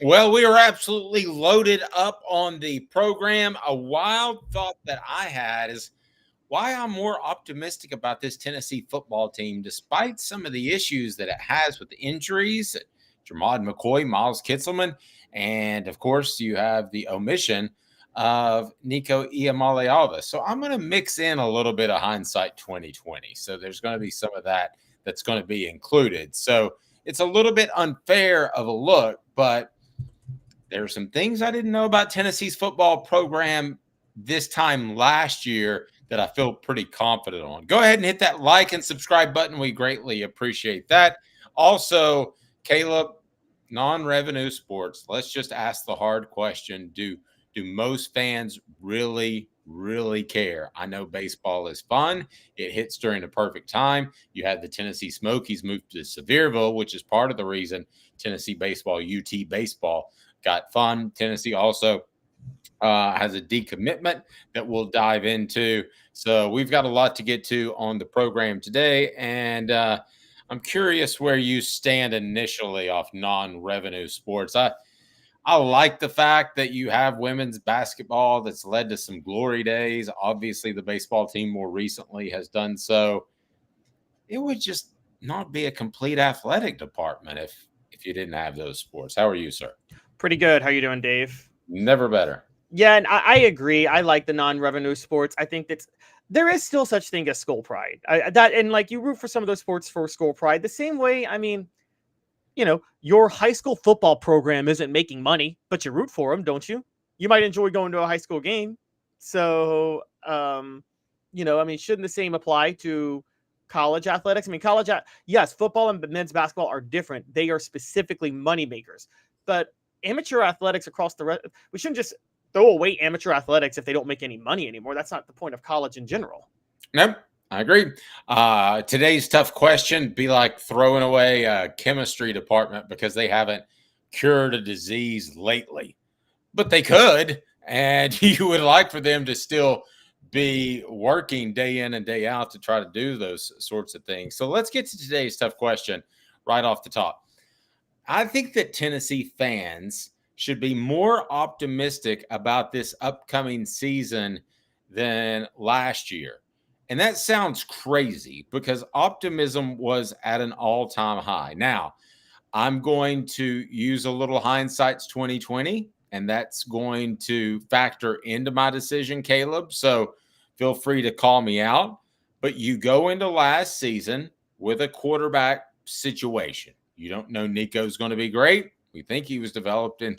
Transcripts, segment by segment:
Well, we are absolutely loaded up on the program. A wild thought that I had is why I'm more optimistic about this Tennessee football team, despite some of the issues that it has with the injuries. Jermod McCoy, Miles Kitselman, and of course, you have the omission of Nico Iamaleava. So I'm going to mix in a little bit of hindsight 2020. So there's going to be some of that that's going to be included. So it's a little bit unfair of a look, but there are some things I didn't know about Tennessee's football program this time last year that I feel pretty confident on. Go ahead and hit that like and subscribe button. We greatly appreciate that. Also, Caleb, non-revenue sports. Let's just ask the hard question. Do most fans really care? I know baseball is fun. It hits during the perfect time. You had the Tennessee Smokies move to Sevierville, which is part of the reason Tennessee baseball, UT baseball, got fun. Tennessee also has a decommitment that we'll dive into. So we've got a lot to get to on the program today. And I'm curious where you stand initially off non-revenue sports. I like the fact that you have women's basketball that's led to some glory days. Obviously, the baseball team more recently has done so. It would just not be a complete athletic department if you didn't have those sports. How are you, sir? Pretty good. How you doing, Dave? Never better. Yeah, and I agree. I like the non-revenue sports. I think there is still such thing as school pride. And like you root for some of those sports for school pride. The same way, I mean, your high school football program isn't making money, but you root for them, don't you? You might enjoy going to a high school game. So, I mean, shouldn't the same apply to college athletics? I mean, yes, football and men's basketball are different. They are specifically money makers, but amateur athletics across we shouldn't just throw away amateur athletics if they don't make any money anymore. That's not the point of college in general. Nope, I agree. Today's tough question be like throwing away a chemistry department because they haven't cured a disease lately, but they could, and you would like for them to still be working day in and day out to try to do those sorts of things. So let's get to today's tough question right off the top. I think that Tennessee fans should be more optimistic about this upcoming season than last year. And that sounds crazy because optimism was at an all-time high. Now, I'm going to use a little hindsight's 2020, and that's going to factor into my decision, Caleb. So feel free to call me out. But you go into last season with a quarterback situation. You don't know Nico's going to be great. We think he was developed in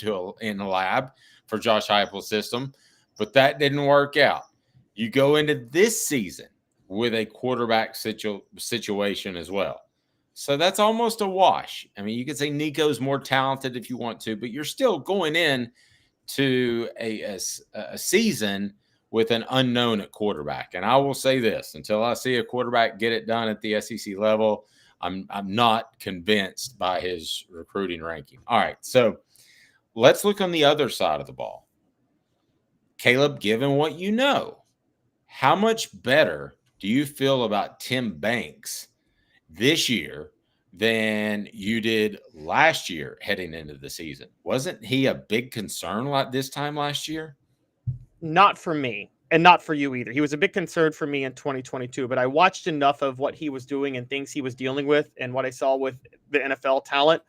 a lab for Josh Heupel's system, but that didn't work out. You go into this season with a quarterback situation as well. So that's almost a wash. I mean, you could say Nico's more talented if you want to, but you're still going in to a season with an unknown at quarterback. And I will say this, until I see a quarterback get it done at the SEC level, I'm not convinced by his recruiting ranking. All right, so let's look on the other side of the ball. Caleb, given what you know, how much better do you feel about Tim Banks this year than you did last year heading into the season? Wasn't he a big concern like this time last year? Not for me. And not for you either. He was a big concern for me in 2022, but I watched enough of what he was doing and things he was dealing with and what I saw with the NFL talent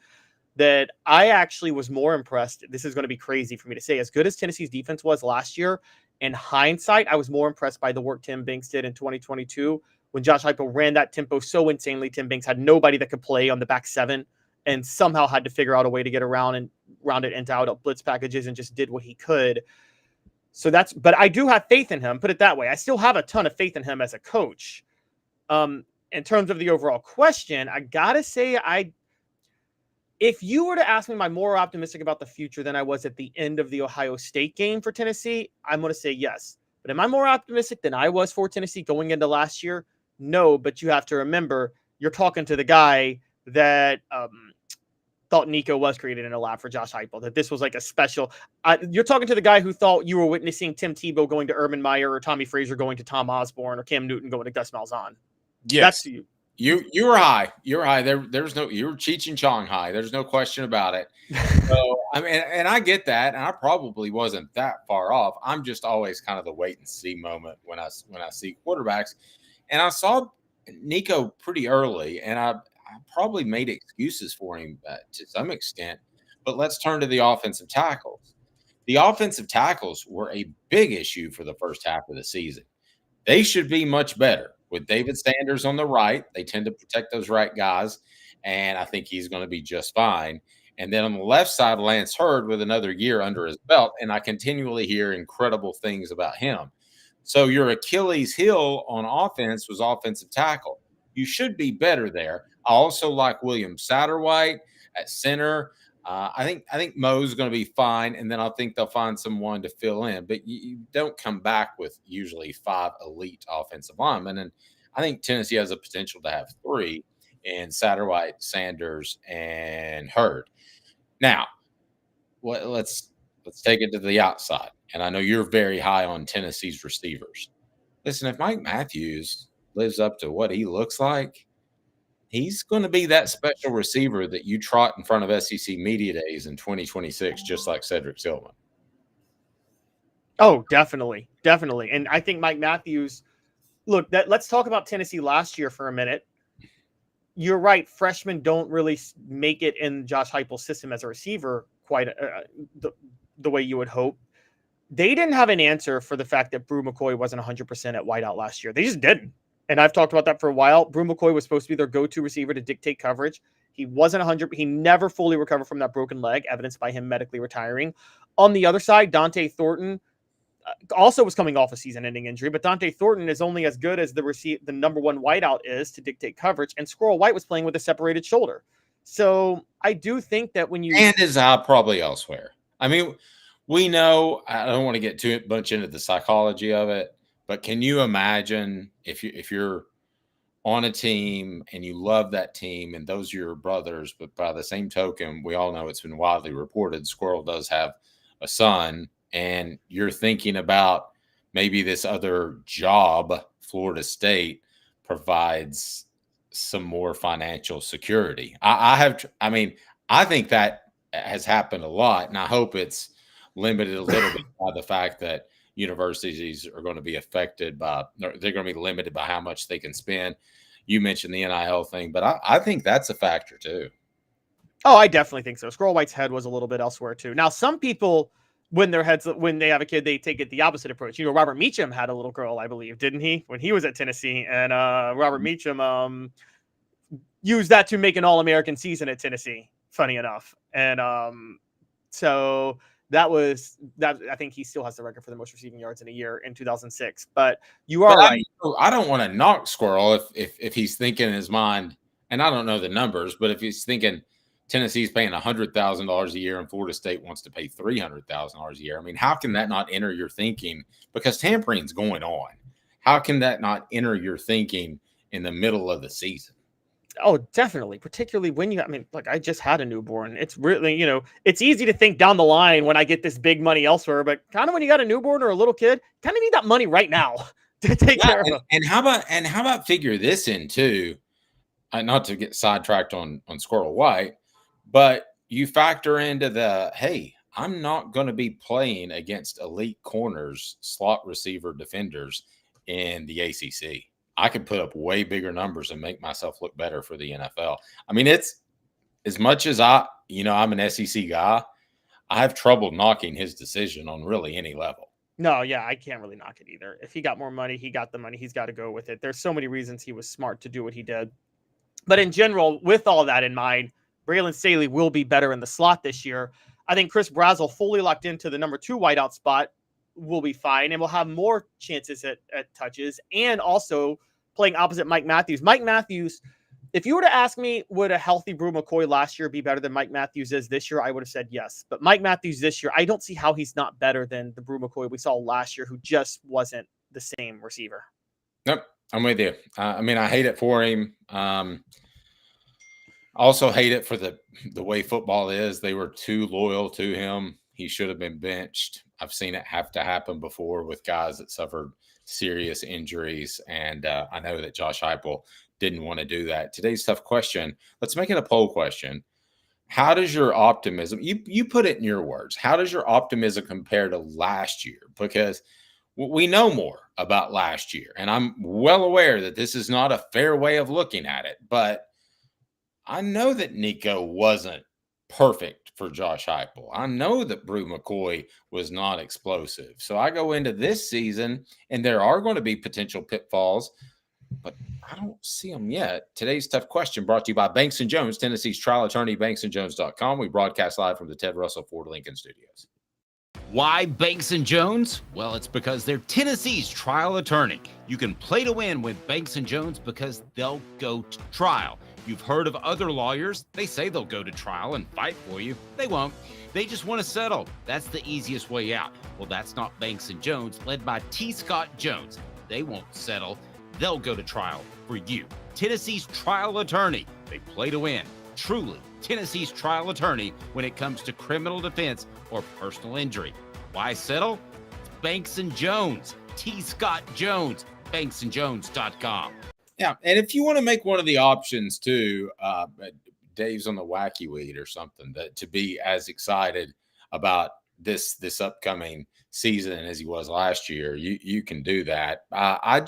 that I actually was more impressed. This is going to be crazy for me to say. As good as Tennessee's defense was last year, in hindsight, I was more impressed by the work Tim Banks did in 2022 when Josh Heupel ran that tempo so insanely. Tim Banks had nobody that could play on the back seven and somehow had to figure out a way to get around it into out blitz packages and just did what he could. So but I do have faith in him, put it that way. I still have a ton of faith in him as a coach. In terms of the overall question, I got to say, if you were to ask me, am I more optimistic about the future than I was at the end of the Ohio State game for Tennessee? I'm going to say yes. But am I more optimistic than I was for Tennessee going into last year? No, but you have to remember, you're talking to the guy that thought Nico was created in a lab for Josh Heupel, that this was like a special. You're talking to the guy who thought you were witnessing Tim Tebow going to Urban Meyer or Tommy Frazier going to Tom Osborne or Cam Newton going to Gus Malzahn. Yes. That's you were high. You were high. You were Cheech and Chong high. There's no question about it. So I mean, and I get that, and I probably wasn't that far off. I'm just always kind of the wait and see moment when I see quarterbacks, and I saw Nico pretty early, and I probably made excuses for him to some extent. But let's turn to the offensive tackles. The offensive tackles were a big issue for the first half of the season. They should be much better. With David Sanders on the right, they tend to protect those right guys, and I think he's going to be just fine. And then on the left side, Lance Hurd with another year under his belt, and I continually hear incredible things about him. So your Achilles heel on offense was offensive tackle. You should be better there. I also like William Satterwhite at center. I think Mo's going to be fine, and then I think they'll find someone to fill in. But you don't come back with usually 5 elite offensive linemen, and I think Tennessee has the potential to have 3 in Satterwhite, Sanders, and Hurd. Now, let's take it to the outside, and I know you're very high on Tennessee's receivers. Listen, if Mike Matthews lives up to what he looks like, he's going to be that special receiver that you trot in front of SEC media days in 2026, just like Cedric Tillman. Oh, definitely. Definitely. And I think Mike Matthews, look, let's talk about Tennessee last year for a minute. You're right. Freshmen don't really make it in Josh Heupel's system as a receiver quite the way you would hope. They didn't have an answer for the fact that Brew McCoy wasn't 100% at wideout last year. They just didn't. And I've talked about that for a while. Brew McCoy was supposed to be their go-to receiver to dictate coverage. He wasn't 100. He never fully recovered from that broken leg, evidenced by him medically retiring. On the other side, Dante Thornton also was coming off a season-ending injury, but Dante Thornton is only as good as the number one wideout is to dictate coverage, and Squirrel White was playing with a separated shoulder. So I do think that when you... And his eye probably elsewhere. I mean, we know, I don't want to get too much into the psychology of it, but can you imagine if you're on a team and you love that team and those are your brothers, but by the same token, we all know it's been widely reported Squirrel does have a son, and you're thinking about maybe this other job, Florida State provides some more financial security. I think that has happened a lot, and I hope it's limited a little bit by the fact that universities are going to be affected by, they're going to be limited by how much they can spend. You mentioned the NIL thing, but I think that's a factor too. Oh, I definitely think so. Squirrel White's head was a little bit elsewhere too. Now, some people, when they have a kid, they take it the opposite approach. You know, Robert Meacham had a little girl, I believe, didn't he, when he was at Tennessee? And Robert Meacham used that to make an All-American season at Tennessee, funny enough. And so that was that. I think he still has the record for the most receiving yards in a year in 2006. But you are right. I don't want to knock Squirrel if he's thinking in his mind, and I don't know the numbers, but if he's thinking Tennessee's paying $100,000 a year and Florida State wants to pay $300,000 a year. I mean, how can that not enter your thinking? Because tampering's going on. How can that not enter your thinking in the middle of the season? Oh, definitely. Particularly when I just had a newborn. It's really, it's easy to think down the line when I get this big money elsewhere, but kind of when you got a newborn or a little kid, kind of need that money right now to take care of. And how about figure this in too? Not to get sidetracked on Squirrel White, but you factor into hey, I'm not going to be playing against elite corners, slot receiver defenders in the ACC. I could put up way bigger numbers and make myself look better for the NFL. I mean, it's as much as I'm an SEC guy, I have trouble knocking his decision on really any level. No, yeah, I can't really knock it either. If he got more money, he got the money. He's got to go with it. There's so many reasons he was smart to do what he did. But in general, with all that in mind, Braylon Staley will be better in the slot this year. I think Chris Brazzell, fully locked into the number 2 wideout spot, will be fine and will have more chances at touches, and also playing opposite Mike Matthews. Mike Matthews, if you were to ask me, would a healthy Brew McCoy last year be better than Mike Matthews is this year, I would have said yes. But Mike Matthews this year, I don't see how he's not better than the Brew McCoy we saw last year, who just wasn't the same receiver. Nope, I'm with you. I hate it for him. Also hate it for the way football is. They were too loyal to him. He should have been benched. I've seen it have to happen before with guys that suffered serious injuries, and I know that Josh Heupel didn't want to do that. Today's tough question. Let's make it a poll question. how does your optimism, you put it in your words, how does your optimism compare to last year? Because we know more about last year, and I'm well aware that this is not a fair way of looking at it, but I know that Nico wasn't perfect for Josh Heupel. I know that Brew McCoy was not explosive. So I go into this season, and there are going to be potential pitfalls, but I don't see them yet. Today's tough question brought to you by Banks & Jones, Tennessee's trial attorney, banksandjones.com. We broadcast live from the Ted Russell Ford Lincoln Studios. Why Banks & Jones? Well, it's because they're Tennessee's trial attorney. You can play to win with Banks & Jones because they'll go to trial. You've heard of other lawyers. They say they'll go to trial and fight for you. They won't. They just want to settle. That's the easiest way out. Well, that's not Banks & Jones, led by T. Scott Jones. They won't settle. They'll go to trial for you. Tennessee's trial attorney. They play to win. Truly, Tennessee's trial attorney when it comes to criminal defense or personal injury. Why settle? It's Banks & Jones. T. Scott Jones. banksandjones.com. Yeah, and if you want to make one of the options too, Dave's on the wacky weed or something, to be as excited about this upcoming season as he was last year, you can do that. I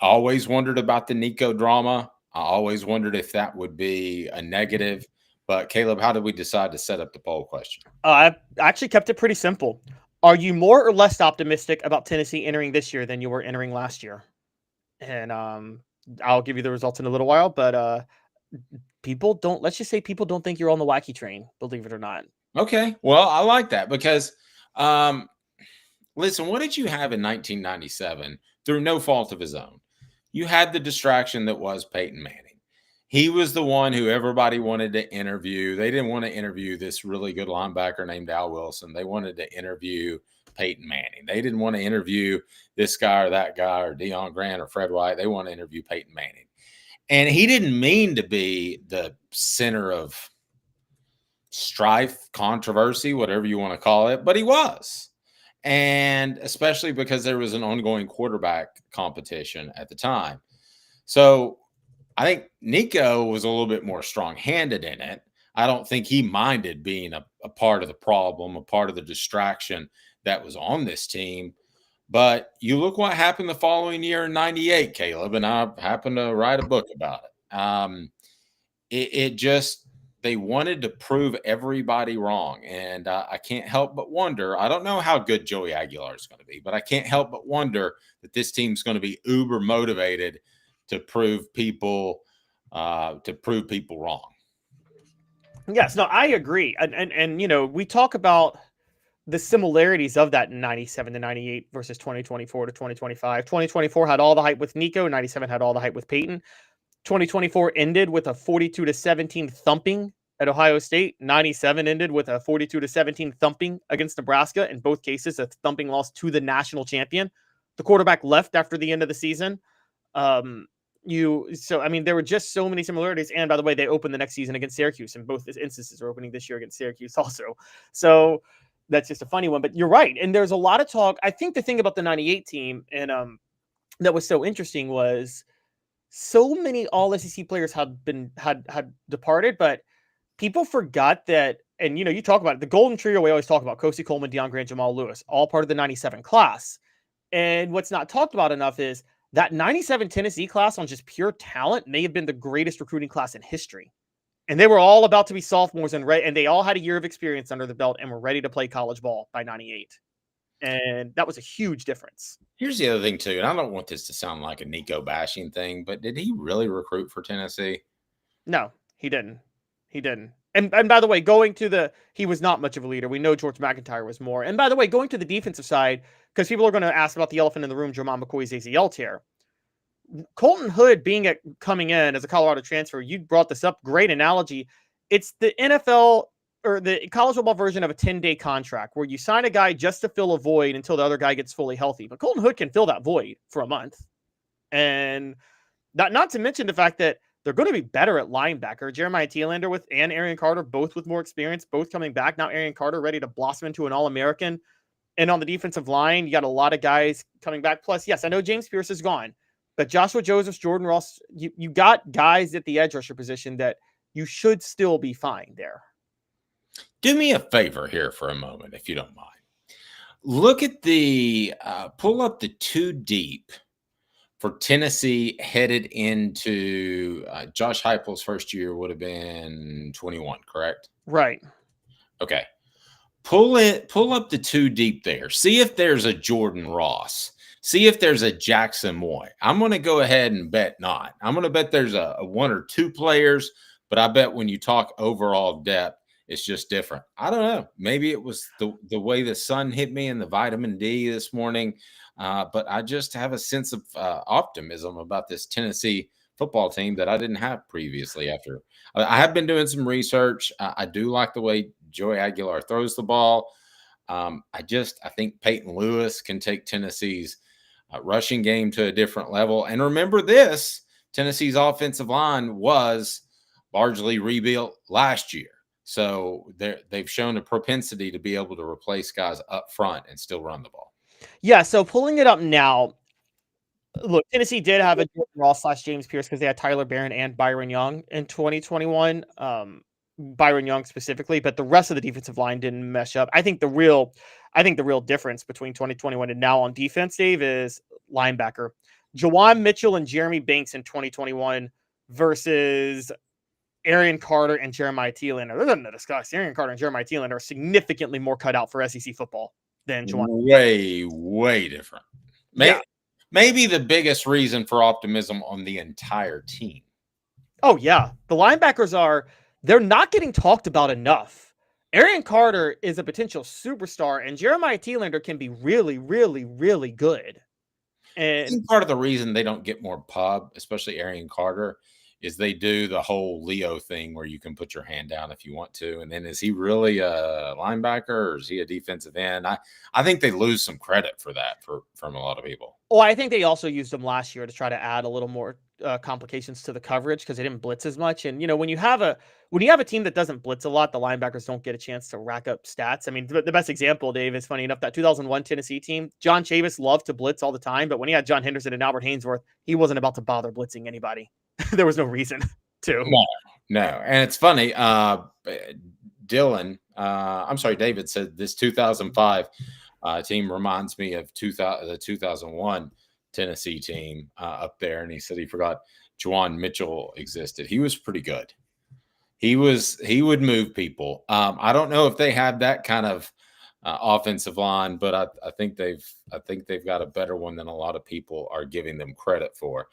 always wondered about the Nico drama. I always wondered if that would be a negative. But Caleb, how did we decide to set up the poll question? I actually kept it pretty simple. Are you more or less optimistic about Tennessee entering this year than you were entering last year? And I'll give you the results in a little while, but people don't think you're on the wacky train, believe it or not. Okay. Well, I like that because listen, what did you have in 1997 through no fault of his own? You had the distraction that was Peyton Manning. He was the one who everybody wanted to interview. They didn't want to interview this really good linebacker named Al Wilson. They wanted to interview Peyton Manning. They didn't want to interview this guy or that guy or Deion Grant or Fred White. They want to interview Peyton Manning. And he didn't mean to be the center of strife, controversy, whatever you want to call it, but he was. And especially because there was an ongoing quarterback competition at the time. So I think Nico was a little bit more strong-handed in it. I don't think he minded being a part of the problem, a part of the distraction that was on this team. But you look what happened the following year in 98, Caleb, and I happened to write a book about it. They wanted to prove everybody wrong. And I can't help but wonder, I don't know how good Joey Aguilar is going to be, but I can't help but wonder that this team's going to be uber motivated to prove people wrong. Yes, no, I agree. And you know, we talk about the similarities of that 97 to 98 versus 2024 to 2025. 2024 had all the hype with Nico, 97 had all the hype with Peyton. 2024 ended with a 42-17 thumping at Ohio State. 97 ended with a 42-17 thumping against Nebraska. In both cases, a thumping loss to the national champion. The quarterback left after the end of the season. There were just so many similarities. And by the way, they opened the next season against Syracuse, and both instances are opening this year against Syracuse also. So that's just a funny one, but you're right. And there's a lot of talk. I think the thing about the 98 team and that was so interesting was so many all SEC players had departed, but people forgot that. And, you know, you talk about it, the golden trio we always talk about, Kosi Coleman, Deion Grant, Jamal Lewis, all part of the 97 class. And what's not talked about enough is that 97 Tennessee class on just pure talent may have been the greatest recruiting class in history. And they were all about to be sophomores and they all had a year of experience under the belt and were ready to play college ball by 98. And that was a huge difference. Here's the other thing too, and I don't want this to sound like a Nico bashing thing, but did he really recruit for Tennessee? No, he didn't. He didn't. And by the way, he was not much of a leader. We know George McIntyre was more. And by the way, going to the defensive side, because people are going to ask about the elephant in the room, Jermon McCoy's ACL tear. Colton Hood coming in as a Colorado transfer, you brought this up. Great analogy. It's the NFL or the college football version of a 10-day contract where you sign a guy just to fill a void until the other guy gets fully healthy. But Colton Hood can fill that void for a month. And not to mention the fact that they're going to be better at linebacker. Jeremiah Thielander and Arian Carter, both with more experience, both coming back. Now Arian Carter ready to blossom into an All-American. And on the defensive line, you got a lot of guys coming back. Plus, yes, I know James Pierce is gone. But Joshua Josephs, Jordan Ross, you got guys at the edge rusher position that you should still be fine there. Do me a favor here for a moment, if you don't mind. Look at pull up the 2 deep for Tennessee headed into Josh Heupel's first year would have been 21, correct? Right. Okay. Pull up the 2 deep there. See if there's a Jordan Ross. See if there's a Jackson Moy. I'm going to go ahead and bet not. I'm going to bet there's a 1 or 2 players, but I bet when you talk overall depth, it's just different. I don't know. Maybe it was the way the sun hit me and the vitamin D this morning, but I just have a sense of optimism about this Tennessee football team that I didn't have previously. After I have been doing some research, I do like the way Joey Aguilar throws the ball. I think Peyton Lewis can take Tennessee's rushing game to a different level. And remember this, Tennessee's offensive line was largely rebuilt last year. So they've shown a propensity to be able to replace guys up front and still run the ball. Yeah, so pulling it up now, look, Tennessee did have a Jordan Ross / James Pierce because they had Tyler Barron and Byron Young in 2021. Byron Young specifically, but the rest of the defensive line didn't mesh up. I think the real difference between 2021 and now on defense, Dave, is linebacker. Jawan Mitchell and Jeremy Banks in 2021 versus Arian Carter and Jeremiah Thielen. There's nothing to discuss. Arian Carter and Jeremiah Thielen are significantly more cut out for SEC football than Jawan. Way different. Maybe the biggest reason for optimism on the entire team. Oh, yeah. The linebackers they're not getting talked about enough. Arian Carter is a potential superstar, and Jeremiah Thielen can be really, really, really good. And I think part of the reason they don't get more pub, especially Arian Carter, is they do the whole Leo thing where you can put your hand down if you want to. And then is he really a linebacker or is he a defensive end? I think they lose some credit for that from a lot of people. Well, I think they also used them last year to try to add a little more complications to the coverage because they didn't blitz as much. And, when you have a team that doesn't blitz a lot, the linebackers don't get a chance to rack up stats. I mean, the best example, Dave, is funny enough, that 2001 Tennessee team, John Chavis loved to blitz all the time, but when he had John Henderson and Albert Hainsworth, he wasn't about to bother blitzing anybody. There was no reason to. No. And it's funny. David said this 2005 team reminds me of the 2001 Tennessee team up there. And he said he forgot Jawan Mitchell existed. He was pretty good. He would move people. I don't know if they have that kind of offensive line, but I think they've got a better one than a lot of people are giving them credit for.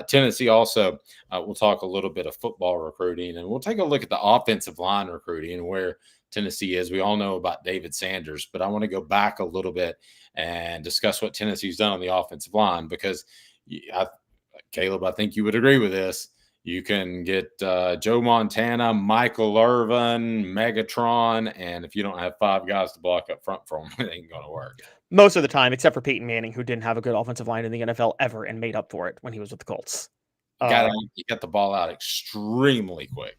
Tennessee also, we'll talk a little bit of football recruiting, and we'll take a look at the offensive line recruiting and where Tennessee is. We all know about David Sanders, but I want to go back a little bit and discuss what Tennessee's done on the offensive line because, Caleb, I think you would agree with this. You can get Joe Montana, Michael Irvin, Megatron, and if you don't have 5 guys to block up front for them, it ain't going to work. Most of the time, except for Peyton Manning, who didn't have a good offensive line in the NFL ever and made up for it when he was with the Colts. He got the ball out extremely quick.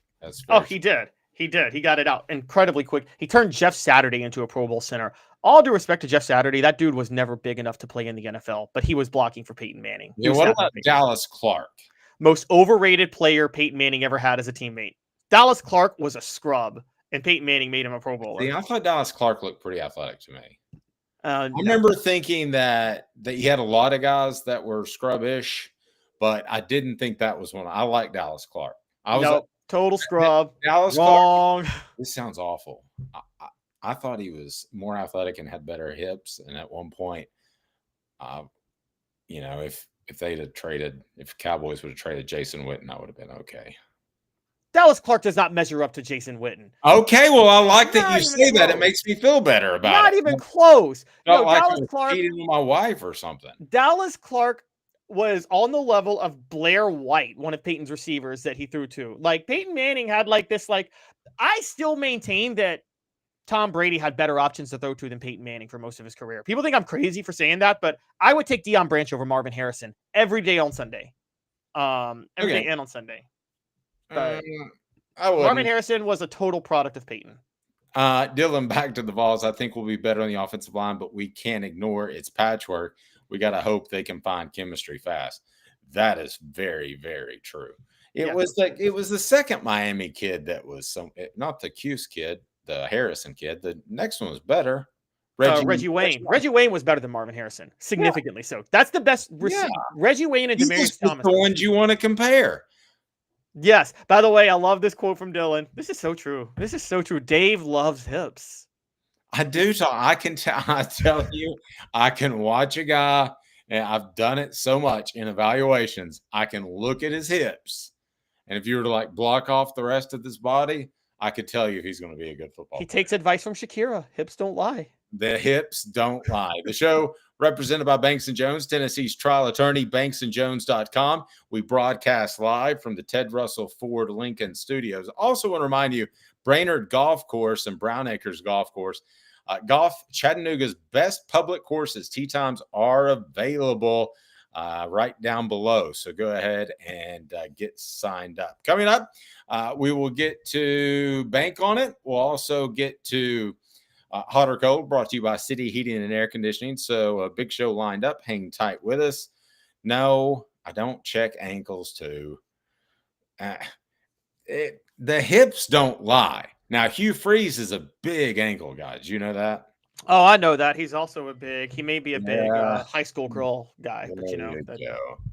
He did. He got it out incredibly quick. He turned Jeff Saturday into a Pro Bowl center. All due respect to Jeff Saturday, that dude was never big enough to play in the NFL, but he was blocking for Peyton Manning. Yeah, what about Dallas Clark? Most overrated player Peyton Manning ever had as a teammate. Dallas Clark was a scrub, and Peyton Manning made him a Pro Bowler. See, I thought Dallas Clark looked pretty athletic to me. I remember thinking that he had a lot of guys that were scrubbish, but I didn't think that was one. I like Dallas Clark. Total scrub. Dallas Wrong. Clark. This sounds awful. I thought he was more athletic and had better hips, and at one point, if they'd have traded, if Cowboys would have traded Jason Witten, I would have been okay. Dallas Clark does not measure up to Jason Witten. Okay, well, I like that you say that. It makes me feel better about it. Not even close. Dallas Clark cheating with my wife or something. Dallas Clark was on the level of Blair White, one of Peyton's receivers that he threw to. Like, Peyton Manning had I still maintain that Tom Brady had better options to throw to than Peyton Manning for most of his career. People think I'm crazy for saying that, but I would take Deion Branch over Marvin Harrison every day on Sunday. Every day and on Sunday. Marvin Harrison was a total product of Peyton. Dylan, back to the Vols. I think we'll be better on the offensive line, but we can't ignore its patchwork. We got to hope they can find chemistry fast. That is very, very true. It was the second Miami kid that was not the Cuse kid, the Harrison kid. The next one was better. Reggie Wayne. Reggie Wayne was better than Marvin Harrison, significantly so. That's the best. Reggie Wayne and Demaryius Thomas. The ones you want to compare. Yes. By the way, I love this quote from Dylan. This is so true. This is so true. Dave loves hips. I do. So I tell you, I can watch a guy, and I've done it so much in evaluations. I can look at his hips, and if you were to like block off the rest of his body, I could tell you if he's going to be a good football player. He takes advice from Shakira. Hips don't lie. The hips don't lie. The show represented by Banks & Jones, Tennessee's trial attorney, banksandjones.com. We broadcast live from the Ted Russell Ford Lincoln Studios. Also want to remind you, Brainerd Golf Course and Brown Acres Golf Course. Chattanooga's best public courses. Tee times are available right down below. So go ahead and get signed up. Coming up, we will get to Bank on It. We'll also get to Hot or Cold, brought to you by City Heating and Air Conditioning. So a big show lined up. Hang tight with us. No, I don't check ankles too. The hips don't lie. Now, Hugh Freeze is a big ankle guy. Did you know that? Oh, I know that. He's also he may be a big high school girl guy, but you know.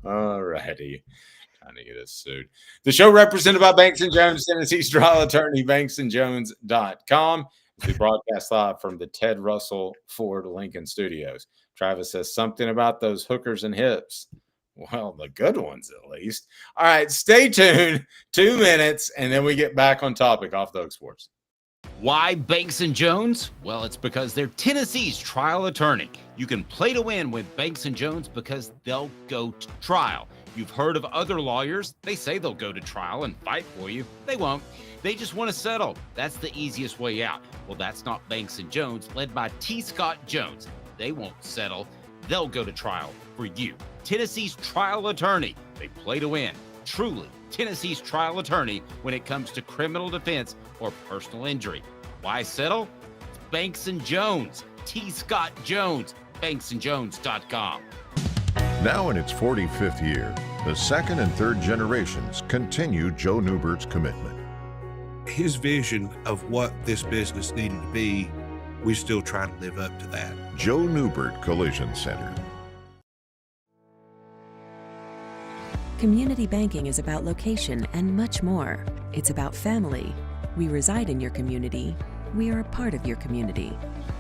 All righty. Trying to get us sued. The show represented by Banks & Jones, Tennessee's trial attorney, banksandjones.com. We broadcast live from the Ted Russell Ford Lincoln Studios. Travis says something about those hookers and hips. Well, the good ones, at least. All right, stay tuned. 2 minutes, and then we get back on topic off the Oak Sports. Why Banks & Jones? Well, it's because they're Tennessee's trial attorney. You can play to win with Banks & Jones because they'll go to trial. You've heard of other lawyers. They say they'll go to trial and fight for you. They won't. They just want to settle. That's the easiest way out. Well, that's not Banks & Jones, led by T. Scott Jones. They won't settle. They'll go to trial for you. Tennessee's trial attorney. They play to win. Truly, Tennessee's trial attorney when it comes to criminal defense or personal injury. Why settle? It's Banks & Jones. T. Scott Jones. banksandjones.com. Now in its 45th year, the second and third generations continue Joe Newbert's commitment. His vision of what this business needed to be, we still try to live up to that. Joe Newbert Collision Center. Community banking is about location and much more. It's about family. We reside in your community. We are a part of your community.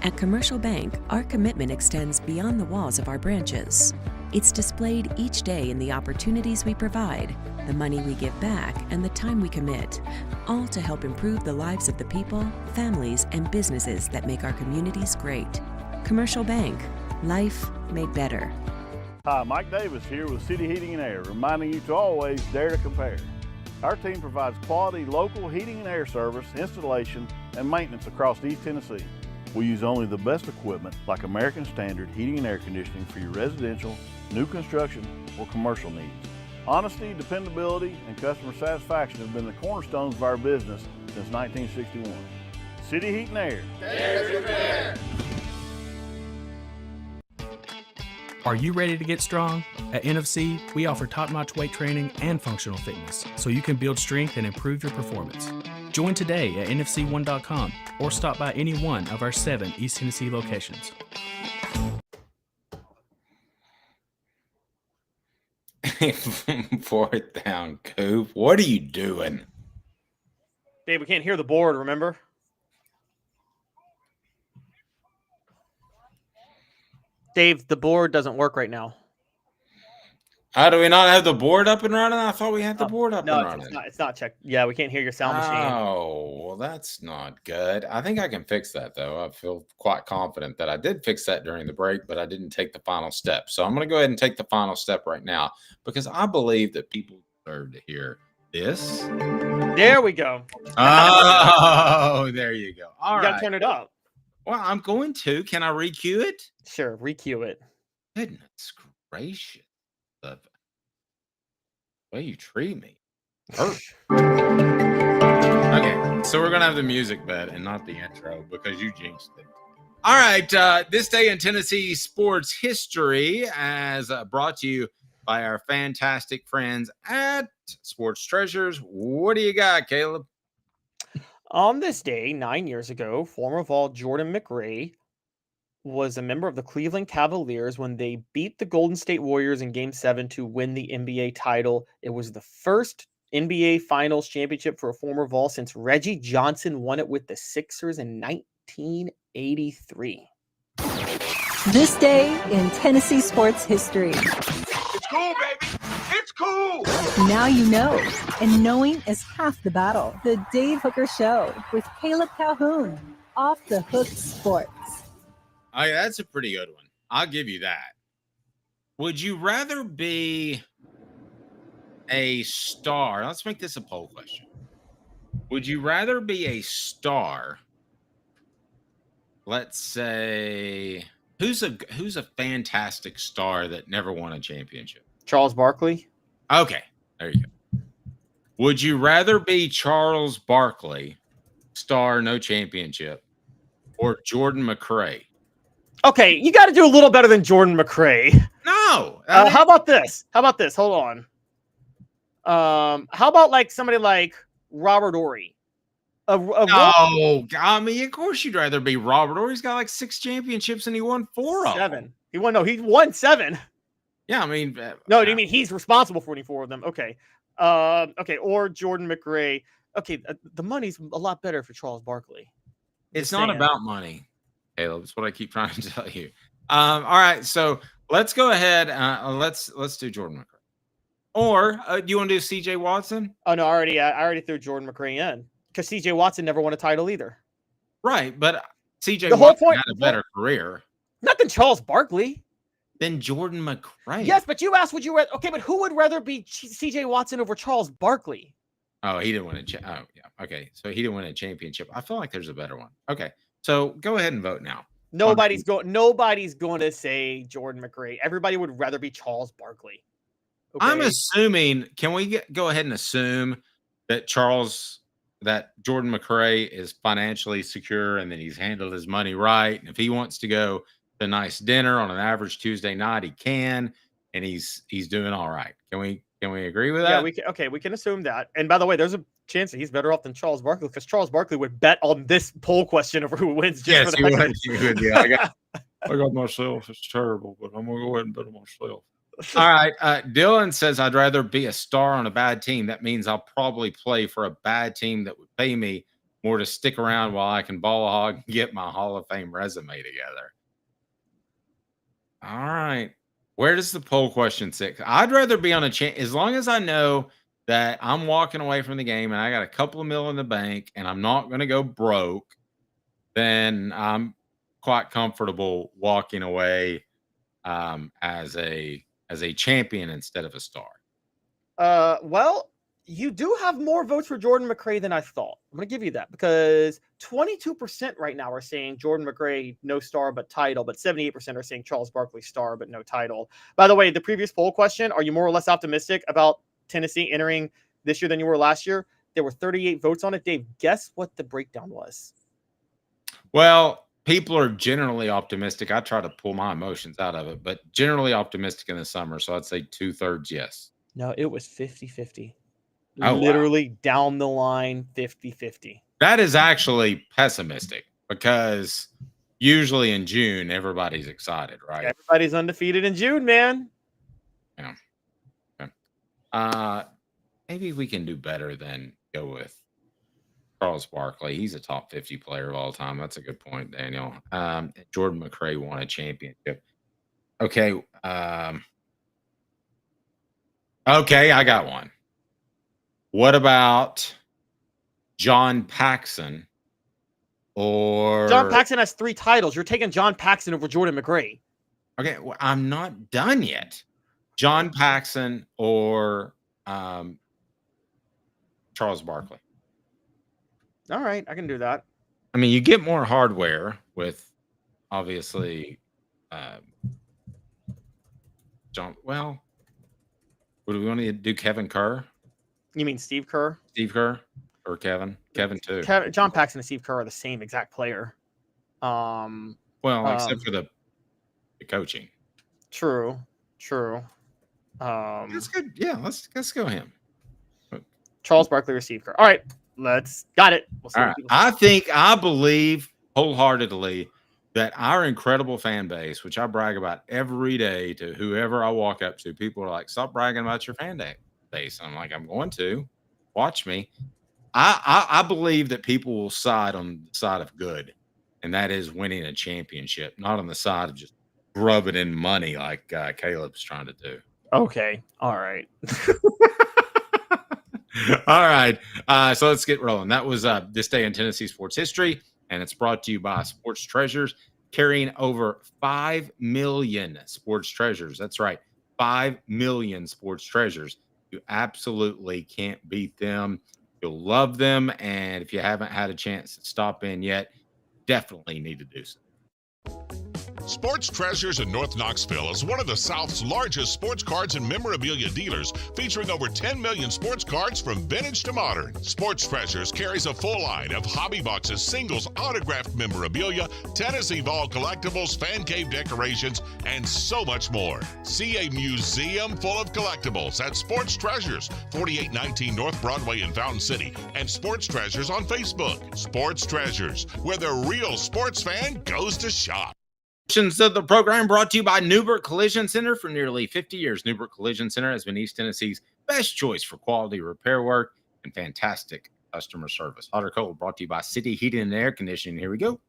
At Commercial Bank, our commitment extends beyond the walls of our branches. It's displayed each day in the opportunities we provide, the money we give back, and the time we commit, all to help improve the lives of the people, families, and businesses that make our communities great. Commercial Bank, life made better. Hi, Mike Davis here with City Heating and Air, reminding you to always dare to compare. Our team provides quality local heating and air service, installation, and maintenance across East Tennessee. We use only the best equipment like American Standard heating and air conditioning for your residential, new construction, or commercial needs. Honesty, dependability, and customer satisfaction have been the cornerstones of our business since 1961. City Heat and Air. Dare to compare. Are you ready to get strong? At NFC, we offer top-notch weight training and functional fitness, so you can build strength and improve your performance. Join today at nfc1.com or stop by any one of our 7 East Tennessee locations. Fourth down, Coop. What are you doing? Dave, we can't hear the board, remember? Dave, the board doesn't work right now. How do we not have the board up and running? I thought we had the board up and running. It's not checked. Yeah, we can't hear your sound machine. Oh, well, that's not good. I think I can fix that, though. I feel quite confident that I did fix that during the break, but I didn't take the final step. So I'm going to go ahead and take the final step right now because I believe that people deserve to hear this. There we go. Oh, there you go. All right. You got to turn it up. Well, I'm going to. Can I re-cue it? Sure, re-cue it. Goodness gracious. The way you treat me. Okay, so we're going to have the music bed and not the intro because you jinxed it. All right, this day in Tennessee sports history as brought to you by our fantastic friends at Sports Treasures. What do you got, Caleb? On this day, 9 years ago, former Vol Jordan McRae was a member of the Cleveland Cavaliers when they beat the Golden State Warriors in Game 7 to win the NBA title. It was the first NBA Finals championship for a former Vol since Reggie Johnson won it with the Sixers in 1983. This day in Tennessee sports history. It's cool, baby. It's cool. Now you know, and knowing is half the battle. The Dave Hooker Show with Caleb Calhoun. Off the Hook Sports. Oh, yeah, that's a pretty good one. I'll give you that. Would you rather be a star? Let's make this a poll question. Would you rather be a star? Let's say who's a fantastic star that never won a championship? Charles Barkley. Okay, there you go. Would you rather be Charles Barkley, star, no championship, or Jordan McRae? Okay, you got to do a little better than Jordan McRae. No. How about this? Hold on. How about like somebody like Robert Ory? No, I mean, of course you'd rather be Robert Ory. He's got like 6 championships and he won 4 of them. 7. He won 7. Yeah, I mean, no, do you mean he's responsible for 4 of them? Okay. Okay, or Jordan McRae. Okay, the money's a lot better for Charles Barkley. It's not about money, Caleb. It's what I keep trying to tell you. All right, so let's go ahead. Let's do Jordan McRae. Or do you want to do CJ Watson? Oh no, I already threw Jordan McRae in because CJ Watson never won a title either. Right, but CJ Watson had a better career. Not than Charles Barkley. Than Jordan McRae. Yes, but you asked would you rather? Okay, but who would rather be CJ Watson over Charles Barkley? Oh, he didn't win a oh yeah. Okay, so he didn't win a championship. I feel like there's a better one. Okay, so go ahead and vote now. Nobody's going to say Jordan McRae. Everybody would rather be Charles Barkley. Okay? I'm assuming. Can we go ahead and assume that Jordan McRae is financially secure and that he's handled his money right? And if he wants to go to a nice dinner on an average Tuesday night, he can, and he's doing all right. Can we agree with that? Yeah, we can assume that. And by the way, there's a chance that he's better off than Charles Barkley because Charles Barkley would bet on this poll question over who wins. Yes, he would. Yeah, I got myself. It's terrible, but I'm gonna go ahead and bet on myself. All right. Dylan says I'd rather be a star on a bad team. That means I'll probably play for a bad team that would pay me more to stick around while I can ball hog and get my Hall of Fame resume together. All right. Where does the poll question sit? I'd rather be on a chance as long as I know that I'm walking away from the game and I got a couple of mil in the bank and I'm not going to go broke, then I'm quite comfortable walking away as a champion instead of a star. Well, you do have more votes for Jordan McRae than I thought. I'm going to give you that because 22% right now are saying Jordan McRae, no star, but title, but 78% are saying Charles Barkley, star, but no title. By the way, the previous poll question, are you more or less optimistic about Tennessee entering this year than you were last year? There were 38 votes on it. Dave, guess what the breakdown was? Well, people are generally optimistic. I try to pull my emotions out of it, but generally optimistic in the summer. So I'd say 2/3 yes. No, it was 50-50. Oh, literally wow. Down the line, 50-50. That is actually pessimistic because usually in June, everybody's excited, right? Everybody's undefeated in June, man. Yeah. Okay. Maybe we can do better than go with Charles Barkley. He's a top 50 player of all time. That's a good point, Daniel. Jordan McRae won a championship. Okay. Okay, I got one. What about John Paxson? Or John Paxson has 3 titles. You're taking John Paxson over Jordan McRae. Okay, well, I'm not done yet. John Paxson or Charles Barkley. All right, I can do that. I mean, you get more hardware with obviously John. Well, would we want to do Kevin Kerr? You mean Steve Kerr? Steve Kerr or Kevin? Kevin too. John Paxson and Steve Kerr are the same exact player. Well, except for the coaching. True. That's good. Yeah, let's go him. Charles Barkley receiver. All right, got it. We'll see All what right. people say. I believe wholeheartedly that our incredible fan base, which I brag about every day to whoever I walk up to, people are like, "Stop bragging about your fan base." And I'm like, "I'm going to watch me." I believe that people will side on the side of good, and that is winning a championship, not on the side of just rubbing in money like Caleb's trying to do. Okay. All right. All right. So let's get rolling. That was This Day in Tennessee Sports History, and it's brought to you by Sports Treasures, carrying over 5 million sports treasures. That's right. 5 million sports treasures. You absolutely can't beat them. You'll love them. And if you haven't had a chance to stop in yet, definitely need to do so. Sports Treasures in North Knoxville is one of the South's largest sports cards and memorabilia dealers, featuring over 10 million sports cards from vintage to modern. Sports Treasures carries a full line of hobby boxes, singles, autographed memorabilia, Tennessee Vol collectibles, fan cave decorations, and so much more. See a museum full of collectibles at Sports Treasures, 4819 North Broadway in Fountain City, and Sports Treasures on Facebook. Sports Treasures, where the real sports fan goes to shop. Of the program brought to you by Newbert Collision Center. For nearly 50 years, Newbert Collision Center has been East Tennessee's best choice for quality repair work and fantastic customer service. Hot or cold brought to you by City Heating and Air Conditioning. Here we go.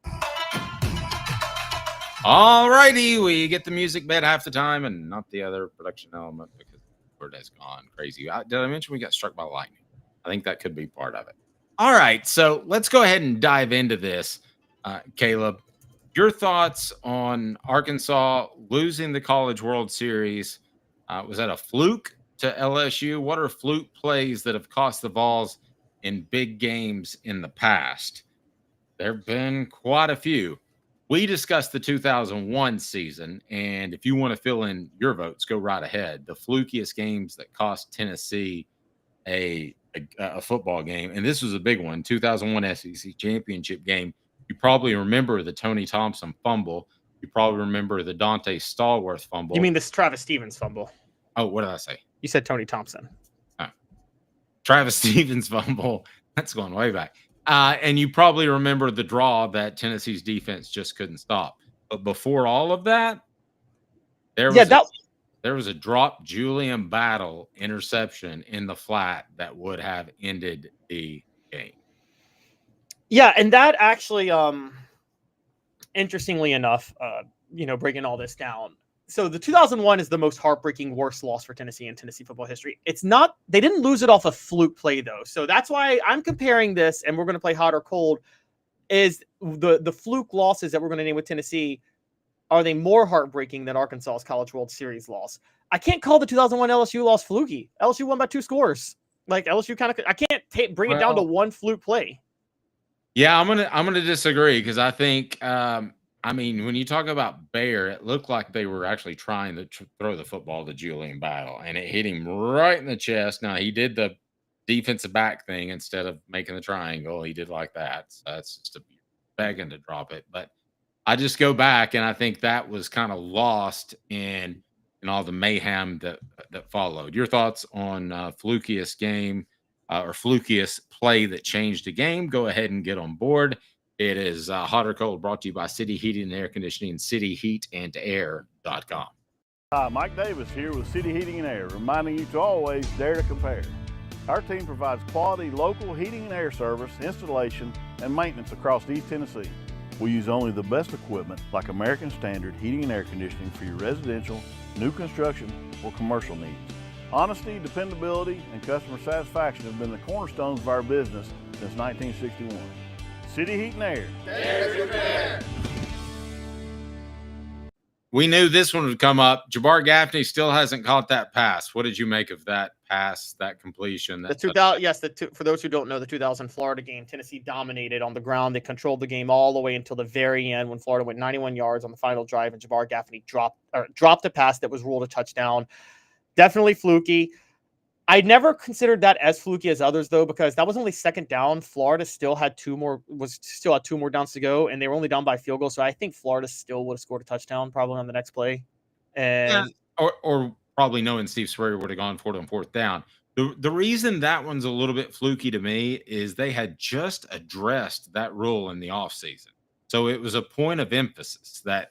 All righty, we get the music bed half the time and not the other production element because the word has gone crazy. Did I mention we got struck by lightning? I think that could be part of it. All right, so let's go ahead and dive into this, Caleb. Your thoughts on Arkansas losing the College World Series? Was that a fluke to LSU? What are fluke plays that have cost the Vols in big games in the past? There have been quite a few. We discussed the 2001 season, and if you want to fill in your votes, go right ahead. The flukiest games that cost Tennessee a football game, and this was a big one, 2001 SEC championship game. You probably remember the Tony Thompson fumble. You probably remember the Dante Stallworth fumble. You mean this Travis Stevens fumble? Oh, what did I say? You said Tony Thompson. Oh. Travis Stevens fumble. That's going way back. And you probably remember the draw that Tennessee's defense just couldn't stop. But before all of that, there was a drop Julian Battle interception in the flat that would have ended the game. Yeah, and that actually, interestingly enough, breaking all this down. So the 2001 is the most heartbreaking, worst loss for Tennessee in Tennessee football history. It's not, they didn't lose it off a fluke play though. So that's why I'm comparing this, and we're going to play hot or cold, is the fluke losses that we're going to name with Tennessee. Are they more heartbreaking than Arkansas's College World Series loss? I can't call the 2001 LSU loss fluky. LSU won by 2 scores. Like LSU I can't bring it down to one fluke play. Yeah, I'm gonna disagree because I think when you talk about Bayer, it looked like they were actually trying to throw the football to Julian Battle, and it hit him right in the chest. Now he did the defensive back thing instead of making the triangle. He did like that. So that's just begging to drop it. But I just go back and I think that was kind of lost in all the mayhem that followed. Your thoughts on flukiest game? Or flukiest play that changed the game, go ahead and get on board. It is Hot or Cold, brought to you by City Heating and Air Conditioning, cityheatandair.com. Hi, Mike Davis here with City Heating and Air, reminding you to always dare to compare. Our team provides quality local heating and air service, installation, and maintenance across East Tennessee. We use only the best equipment like American Standard Heating and Air Conditioning for your residential, new construction, or commercial needs. Honesty, dependability, and customer satisfaction have been the cornerstones of our business since 1961. City Heat and Air. Dare to compare. We knew this one would come up. Jabbar Gaffney still hasn't caught that pass. What did you make of that pass, that completion? For those who don't know, the 2000 Florida game, Tennessee dominated on the ground. They controlled the game all the way until the very end when Florida went 91 yards on the final drive, and Jabbar Gaffney dropped a pass that was ruled a touchdown. Definitely fluky. I never considered that as fluky as others though, because that was only second down. Florida still had two more downs to go, and they were only down by a field goal. So I think Florida still would have scored a touchdown probably on the next play. And or probably knowing Steve Spurrier would have gone for it on fourth down. The reason that one's a little bit fluky to me is they had just addressed that rule in the offseason. So it was a point of emphasis that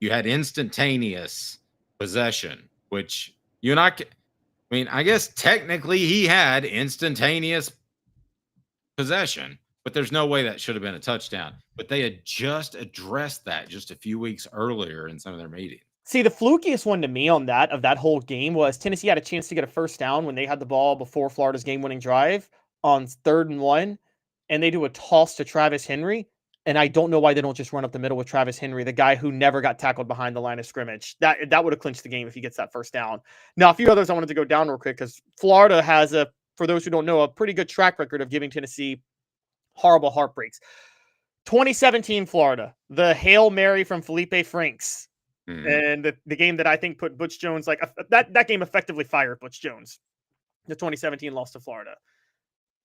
you had instantaneous possession, which you're not. I mean, I guess technically he had instantaneous possession, but there's no way that should have been a touchdown. But they had just addressed that just a few weeks earlier in some of their meetings. See, the flukiest one to me on that whole game was Tennessee had a chance to get a first down when they had the ball before Florida's game-winning drive on 3rd and 1, and they do a toss to Travis Henry. And I don't know why they don't just run up the middle with Travis Henry, the guy who never got tackled behind the line of scrimmage. That would have clinched the game if he gets that first down. Now, a few others I wanted to go down real quick because Florida has, for those who don't know, a pretty good track record of giving Tennessee horrible heartbreaks. 2017 Florida, the Hail Mary from Felipe Franks. And the game that I think put Butch Jones, that game effectively fired Butch Jones. The 2017 loss to Florida.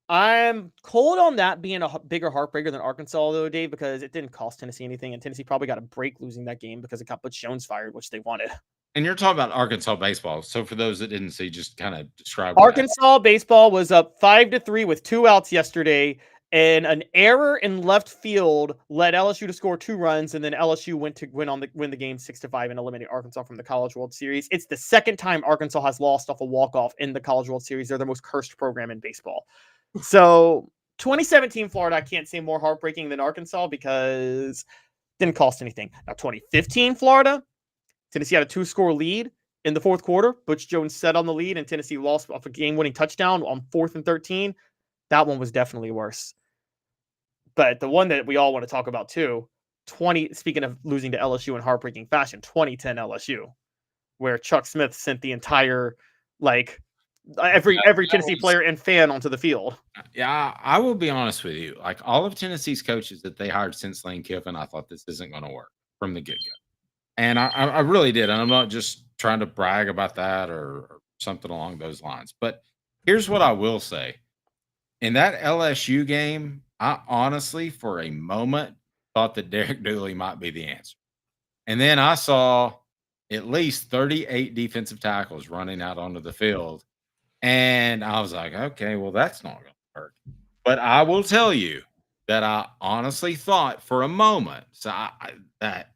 I'm cold on that being a bigger heartbreaker than Arkansas, though, Dave, because it didn't cost Tennessee anything, and Tennessee probably got a break losing that game because it got Butch Jones fired, which they wanted. And you're talking about Arkansas baseball. So for those that didn't see, just kind of describe Arkansas baseball was up 5-3 with 2 outs yesterday, and an error in left field led LSU to score 2 runs, and then LSU went to win the game 6-5 and eliminate Arkansas from the College World Series. It's the second time Arkansas has lost off a walk-off in the College World Series. They're the most cursed program in baseball. So 2017 Florida, I can't say more heartbreaking than Arkansas because it didn't cost anything. Now 2015 Florida, Tennessee had a 2-score lead in the 4th quarter. Butch Jones set on the lead, and Tennessee lost off a game-winning touchdown on 4th and 13. That one was definitely worse. But the one that we all want to talk about too, speaking of losing to LSU in heartbreaking fashion, 2010 LSU, where Chuck Smith sent the entire, every Tennessee player and fan onto the field. Yeah, I will be honest with you. Like all of Tennessee's coaches that they hired since Lane Kiffin, I thought this isn't going to work from the get-go. And I really did. And I'm not just trying to brag about that or something along those lines. But here's what I will say. In that LSU game, I honestly, for a moment, thought that Derek Dooley might be the answer. And then I saw at least 38 defensive tackles running out onto the field. And I was like, okay, well, that's not going to work. But I will tell you that I honestly thought for a moment that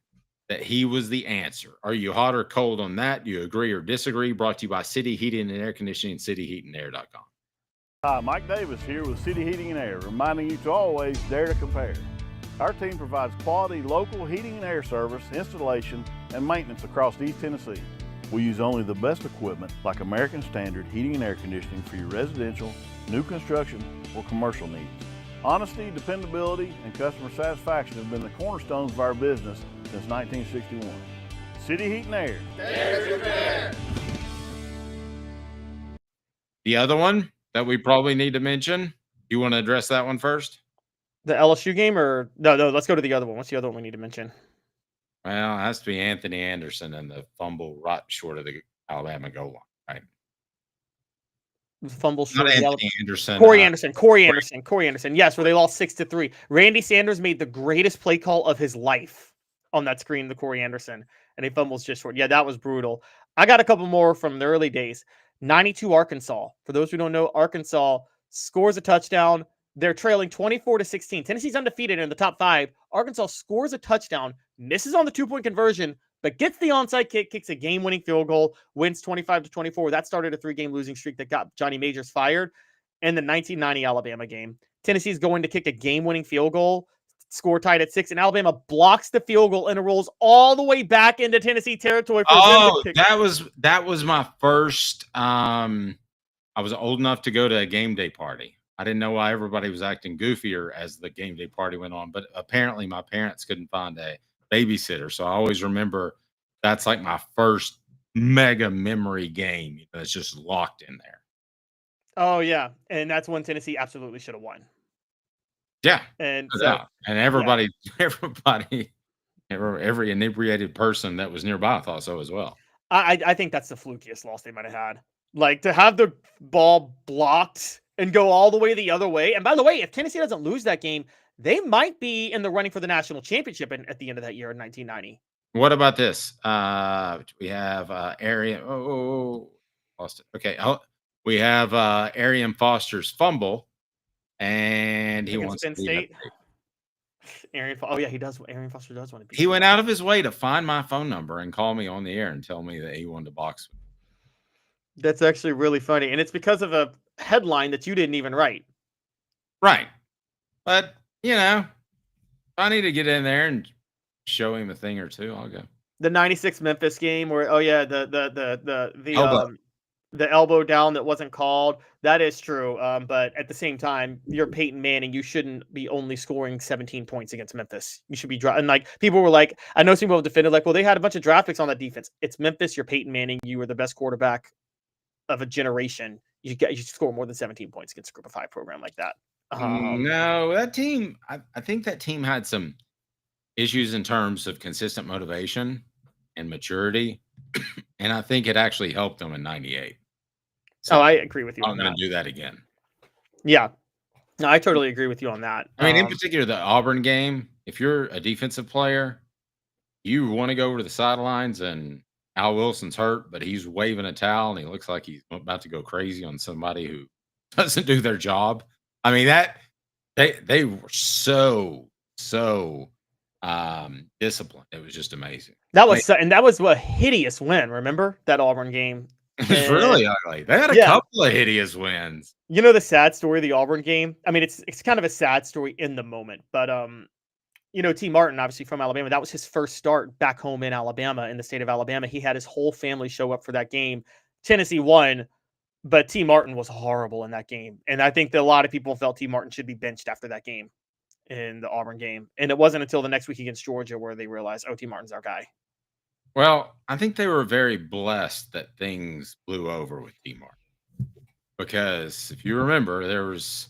he was the answer. Are you hot or cold on that? Do you agree or disagree? Brought to you by City Heating and Air Conditioning, cityheatandair.com. Hi, Mike Davis here with City Heating and Air, reminding you to always dare to compare. Our team provides quality local heating and air service, installation, and maintenance across East Tennessee. We use only the best equipment like American Standard heating and air conditioning for your residential, new construction, or commercial needs. Honesty, dependability, and customer satisfaction have been the cornerstones of our business since 1961. City Heat and Air. Dare to compare. The other one that we probably need to mention, you want to address that one first? The LSU game or no, let's go to the other one. What's the other one we need to mention? Well, it has to be Anthony Anderson and the fumble right short of the Alabama goal line, right? The fumble short Not of Anthony Anderson. Corey Anderson. Yes, where they lost 6-3. Randy Sanders made the greatest play call of his life on that screen, the Corey Anderson, and he fumbles just short. Yeah, that was brutal. I got a couple more from the early days. 92 Arkansas. For those who don't know, Arkansas scores a touchdown. They're trailing 24-16. Tennessee's undefeated in the top 5. Arkansas scores a touchdown, misses on the 2-point conversion, but gets the onside kick, kicks a game-winning field goal, wins 25-24. That started a 3-game losing streak that got Johnny Majors fired. And the 1990 Alabama game, Tennessee's going to kick a game-winning field goal, score tied at 6, and Alabama blocks the field goal and it rolls all the way back into Tennessee territory. That was my first. I was old enough to go to a game day party. I didn't know why everybody was acting goofier as the game day party went on, but apparently my parents couldn't find a babysitter. So I always remember that's like my first mega memory game. That's just locked in there. Oh, yeah. And that's when Tennessee absolutely should have won. Yeah. And everybody, every inebriated person that was nearby thought so as well. I think that's the flukiest loss they might have had. Like to have the ball blocked and go all the way the other way. And by the way, if Tennessee doesn't lose that game, they might be in the running for the national championship at the end of that year in 1990. What about this? We have Arian. Lost it. Okay. We have Arian Foster's fumble, and he Against wants to Penn be State. Oh yeah, he does. Arian Foster does want to be. He went out of his way to find my phone number and call me on the air and tell me that he wanted to box with me. That's actually really funny, and it's because of a headline that you didn't even write. Right, but if I need to get in there and show him a thing or two, I'll go. The '96 Memphis game, where the elbow down that wasn't called. That is true, but at the same time, you're Peyton Manning. You shouldn't be only scoring 17 points against Memphis. You should be and like people were like, I know some people have defended like, well, they had a bunch of draft picks on that defense. It's Memphis. You're Peyton Manning. You were the best quarterback of a generation. You should score more than 17 points against a Group of 5 program like that. No, that team. I think that team had some issues in terms of consistent motivation and maturity, and I think it actually helped them in '98. So I agree with you. I'm going to do that again. Yeah, no, I totally agree with you on that. I mean, in particular, the Auburn game. If you're a defensive player, you want to go over to the sidelines, and Al Wilson's hurt, but he's waving a towel, and he looks like he's about to go crazy on somebody who doesn't do their job. I mean, that they were so disciplined. It was just amazing. That was a hideous win. Remember that Auburn game? It was really ugly. They had a couple of hideous wins. You know the sad story of the Auburn game? I mean, it's kind of a sad story in the moment, but T. Martin, obviously from Alabama, that was his first start back home in Alabama, in the state of Alabama. He had his whole family show up for that game. Tennessee won, but T. Martin was horrible in that game. And I think that a lot of people felt T. Martin should be benched after that game in the Auburn game. And it wasn't until the next week against Georgia where they realized, T. Martin's our guy. Well, I think they were very blessed that things blew over with T. Martin. Because if you remember, there was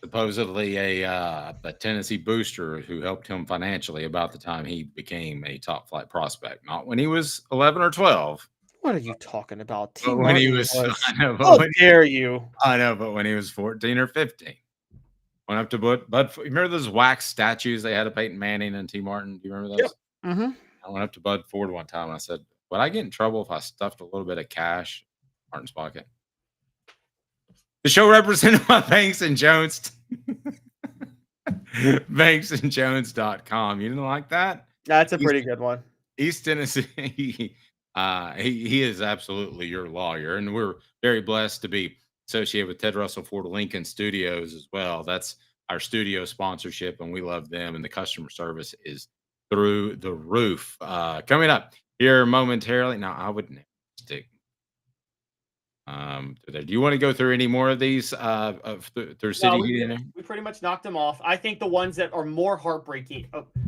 supposedly a Tennessee booster who helped him financially about the time he became a top flight prospect. Not when he was 11 or 12. What are you talking about? But when he was, how dare you? I know, but when he was 14 or 15. Went up to Bud. Remember those wax statues they had of Peyton Manning and T. Martin? Do you remember those? Yep. Mm-hmm. I went up to Bud Ford one time and I said, would I get in trouble if I stuffed a little bit of cash in Martin's pocket? The show represented by Banks and Jones. BanksandJones.com. You didn't like that? That's a pretty good one. East Tennessee. He is absolutely your lawyer. And we're very blessed to be associated with Ted Russell Ford Lincoln Studios as well. That's our studio sponsorship, and we love them. And the customer service is through the roof. Coming up here momentarily. Now, I would never stick to there. Do you want to go through any more of these through City Heating? We pretty much knocked them off. I think the ones that are more heartbreaking,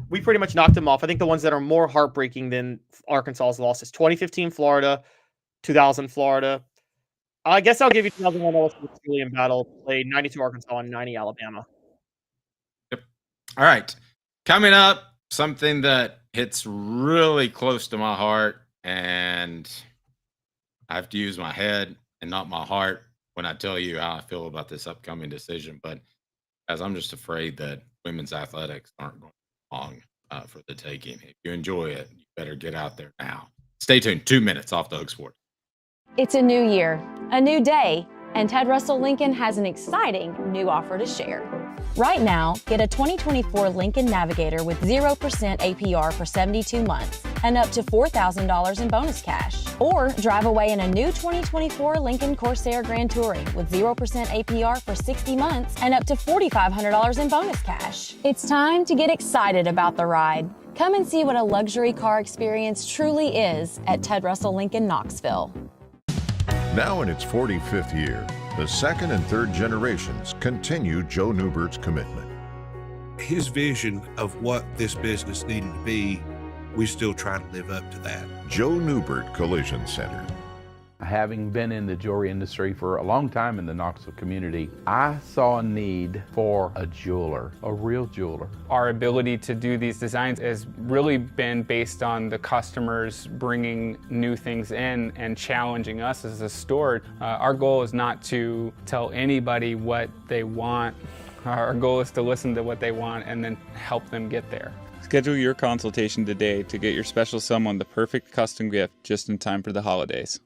we pretty much knocked them off. I think the ones that are more heartbreaking than Arkansas's losses: 2015 Florida, 2000 Florida. I guess I'll give you 2001 LSU Tigers battle. Played 92 Arkansas and 90 Alabama. Yep. All right. Coming up, something that hits really close to my heart, and I have to use my head and not my heart when I tell you how I feel about this upcoming decision. But as I'm just afraid that women's athletics aren't going long for the taking. If you enjoy it, you better get out there now. Stay tuned. 2 minutes off the Hook Sport. It's a new year, a new day, and Ted Russell Lincoln has an exciting new offer to share. Right now, get a 2024 Lincoln Navigator with 0% APR for 72 months and up to $4,000 in bonus cash. Or drive away in a new 2024 Lincoln Corsair Grand Touring with 0% APR for 60 months and up to $4,500 in bonus cash. It's time to get excited about the ride. Come and see what a luxury car experience truly is at Ted Russell Lincoln Knoxville. Now in its 45th year, the second and third generations continue Joe Newbert's commitment. His vision of what this business needed to be, we still try to live up to that. Joe Newbert Collision Center. Having been in the jewelry industry for a long time in the Knoxville community, I saw a need for a jeweler, a real jeweler. Our ability to do these designs has really been based on the customers bringing new things in and challenging us as a store. Our goal is not to tell anybody what they want. Our goal is to listen to what they want and then help them get there. Schedule your consultation today to get your special someone the perfect custom gift just in time for the holidays.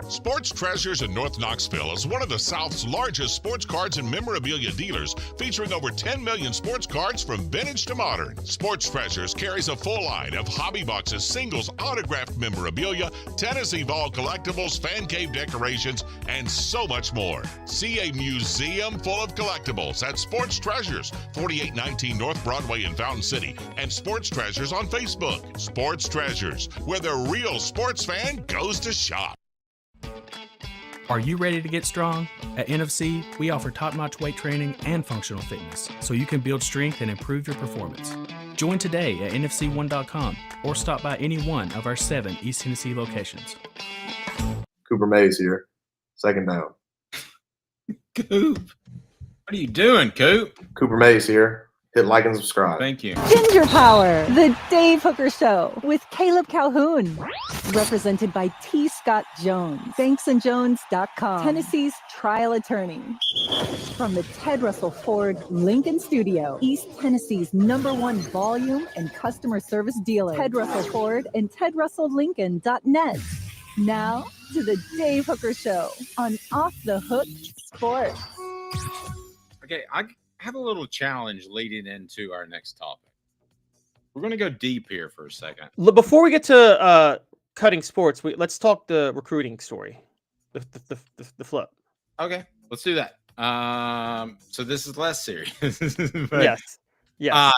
Sports Treasures in North Knoxville is one of the South's largest sports cards and memorabilia dealers, featuring over 10 million sports cards from vintage to modern. Sports Treasures carries a full line of hobby boxes, singles, autographed memorabilia, Tennessee Vol collectibles, fan cave decorations, and so much more. See a museum full of collectibles at Sports Treasures, 4819 North Broadway in Fountain City, and Sports Treasures on Facebook. Sports Treasures, where the real sports fan goes to shop. Are you ready to get strong? At NFC, we offer top-notch weight training and functional fitness, so you can build strength and improve your performance. Join today at nfc1.com or stop by any one of our 7 East Tennessee locations. Cooper Mays here. Second down. Coop. What are you doing, Coop? Cooper Mays here. Hit like and subscribe. Thank you. Ginger Power, the Dave Hooker Show with Caleb Calhoun. Represented by T. Scott Jones, banksandjones.com, Tennessee's trial attorney. From the Ted Russell Ford Lincoln Studio, East Tennessee's #1 volume and customer service dealer, Ted Russell Ford and TedRussellLincoln.net. Now to the Dave Hooker Show on Off the Hook Sports. Okay, I have a little challenge leading into our next topic. We're going to go deep here for a second. Before we get to cutting sports, let's talk the recruiting story, the flip. Okay, let's do that. So this is less serious. But, yes.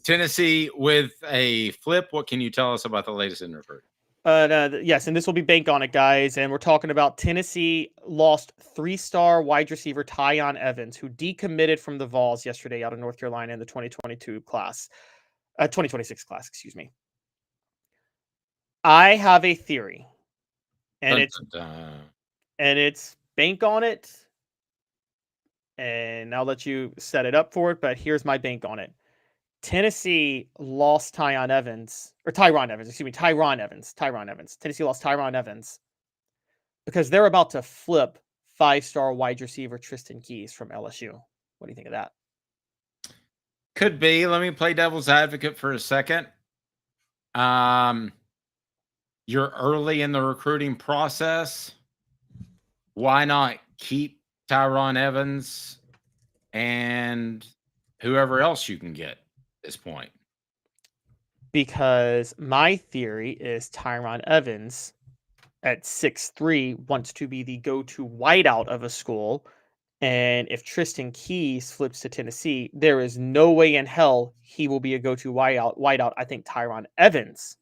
Tennessee with a flip. What can you tell us about the latest in recruiting? Yes, and this will be bank on it, guys. And we're talking about Tennessee lost 3-star wide receiver Tyran Evans, who decommitted from the Vols yesterday out of North Carolina in the 2026 class, excuse me. I have a theory, and it's bank on it, and I'll let you set it up for it. But here's my bank on it. Tennessee lost Tyran Evans. Tennessee lost Tyran Evans because they're about to flip 5-star wide receiver Tristan Keys from LSU. What do you think of that? Could be. Let me play devil's advocate for a second. You're early in the recruiting process. Why not keep Tyran Evans and whoever else you can get? This point, because my theory is Tyran Evans at 6'3" wants to be the go-to wideout of a school, and if Tristan Keys flips to Tennessee, there is no way in hell he will be a go-to wideout. I think Tyran Evans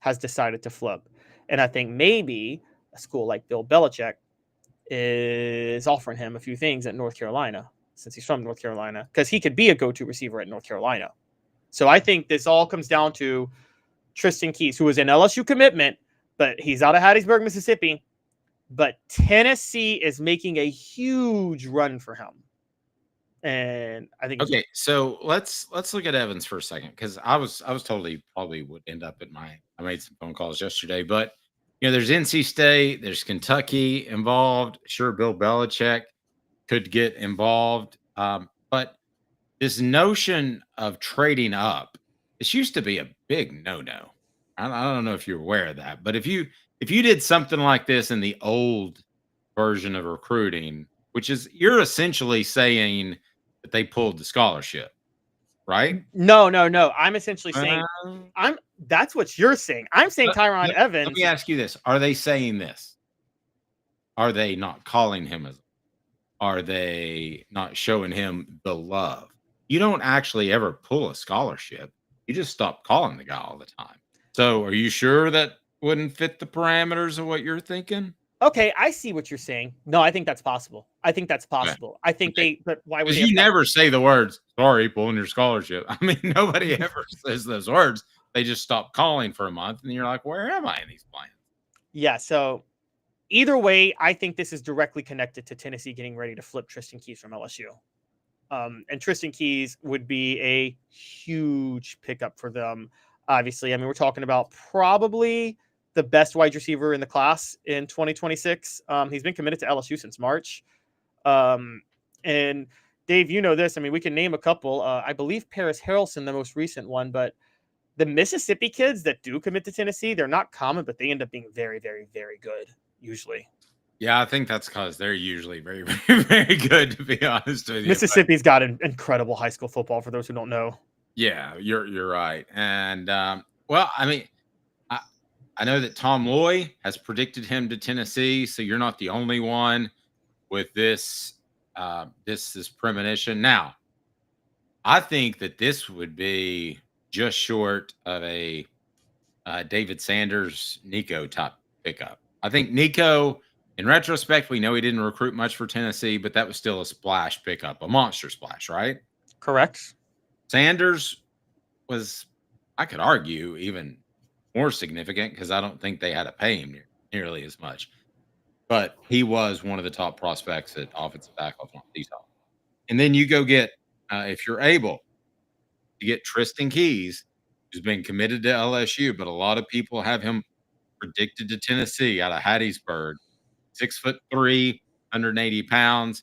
has decided to flip, and I think maybe a school like Bill Belichick is offering him a few things at North Carolina, since he's from North Carolina, because he could be a go-to receiver at North Carolina. So I think this all comes down to Tristan Keys, who is an LSU commitment, but he's out of Hattiesburg, Mississippi. But Tennessee is making a huge run for him. And I think okay, so let's look at Evans for a second, because I was told he probably would end up at I made some phone calls yesterday, but there's NC State, there's Kentucky involved. Sure, Bill Belichick could get involved. But this notion of trading up, this used to be a big no-no. I don't know if you're aware of that, but if you did something like this in the old version of recruiting, which is you're essentially saying that they pulled the scholarship, right? No. I'm essentially saying that's what you're saying. I'm saying Tyran Evans. Let me ask you this. Are they saying this? Are they not calling him as? Are they not showing him the love? You don't actually ever pull a scholarship. You just stop calling the guy all the time. So are you sure that wouldn't fit the parameters of what you're thinking? Okay, I see what you're saying. No, I think that's possible. Okay. I think but why would you never say the words, sorry, pulling your scholarship. I mean, nobody ever says those words. They just stop calling for a month, and you're like, where am I in these plans? Yeah, so either way, I think this is directly connected to Tennessee getting ready to flip Tristan Keys from LSU. And Tristan Keys would be a huge pickup for them. Obviously, I mean, we're talking about probably the best wide receiver in the class in 2026. He's been committed to LSU since March. And Dave, you know this. I mean, we can name a couple. I believe Paris Harrelson, the most recent one, but the Mississippi kids that do commit to Tennessee, they're not common, but they end up being very, very, very good usually. Yeah, I think that's because they're usually very, very, very good, to be honest with you. Mississippi's got an incredible high school football for those who don't know. Yeah, you're right. And well, I mean, I know that Tom Loy has predicted him to Tennessee, so you're not the only one with this this premonition. Now, I think that this would be just short of a David Sanders, Nico type pickup. I think Nico, in retrospect, we know he didn't recruit much for Tennessee, but that was still a splash pickup, a monster splash, right? Correct. Sanders was, I could argue, even more significant because I don't think they had to pay him nearly as much. But he was one of the top prospects at offensive tackle on these. And then you go get, if you're able to get Tristan Keys, who's been committed to LSU, but a lot of people have him predicted to Tennessee out of Hattiesburg, 6'3", 180 pounds.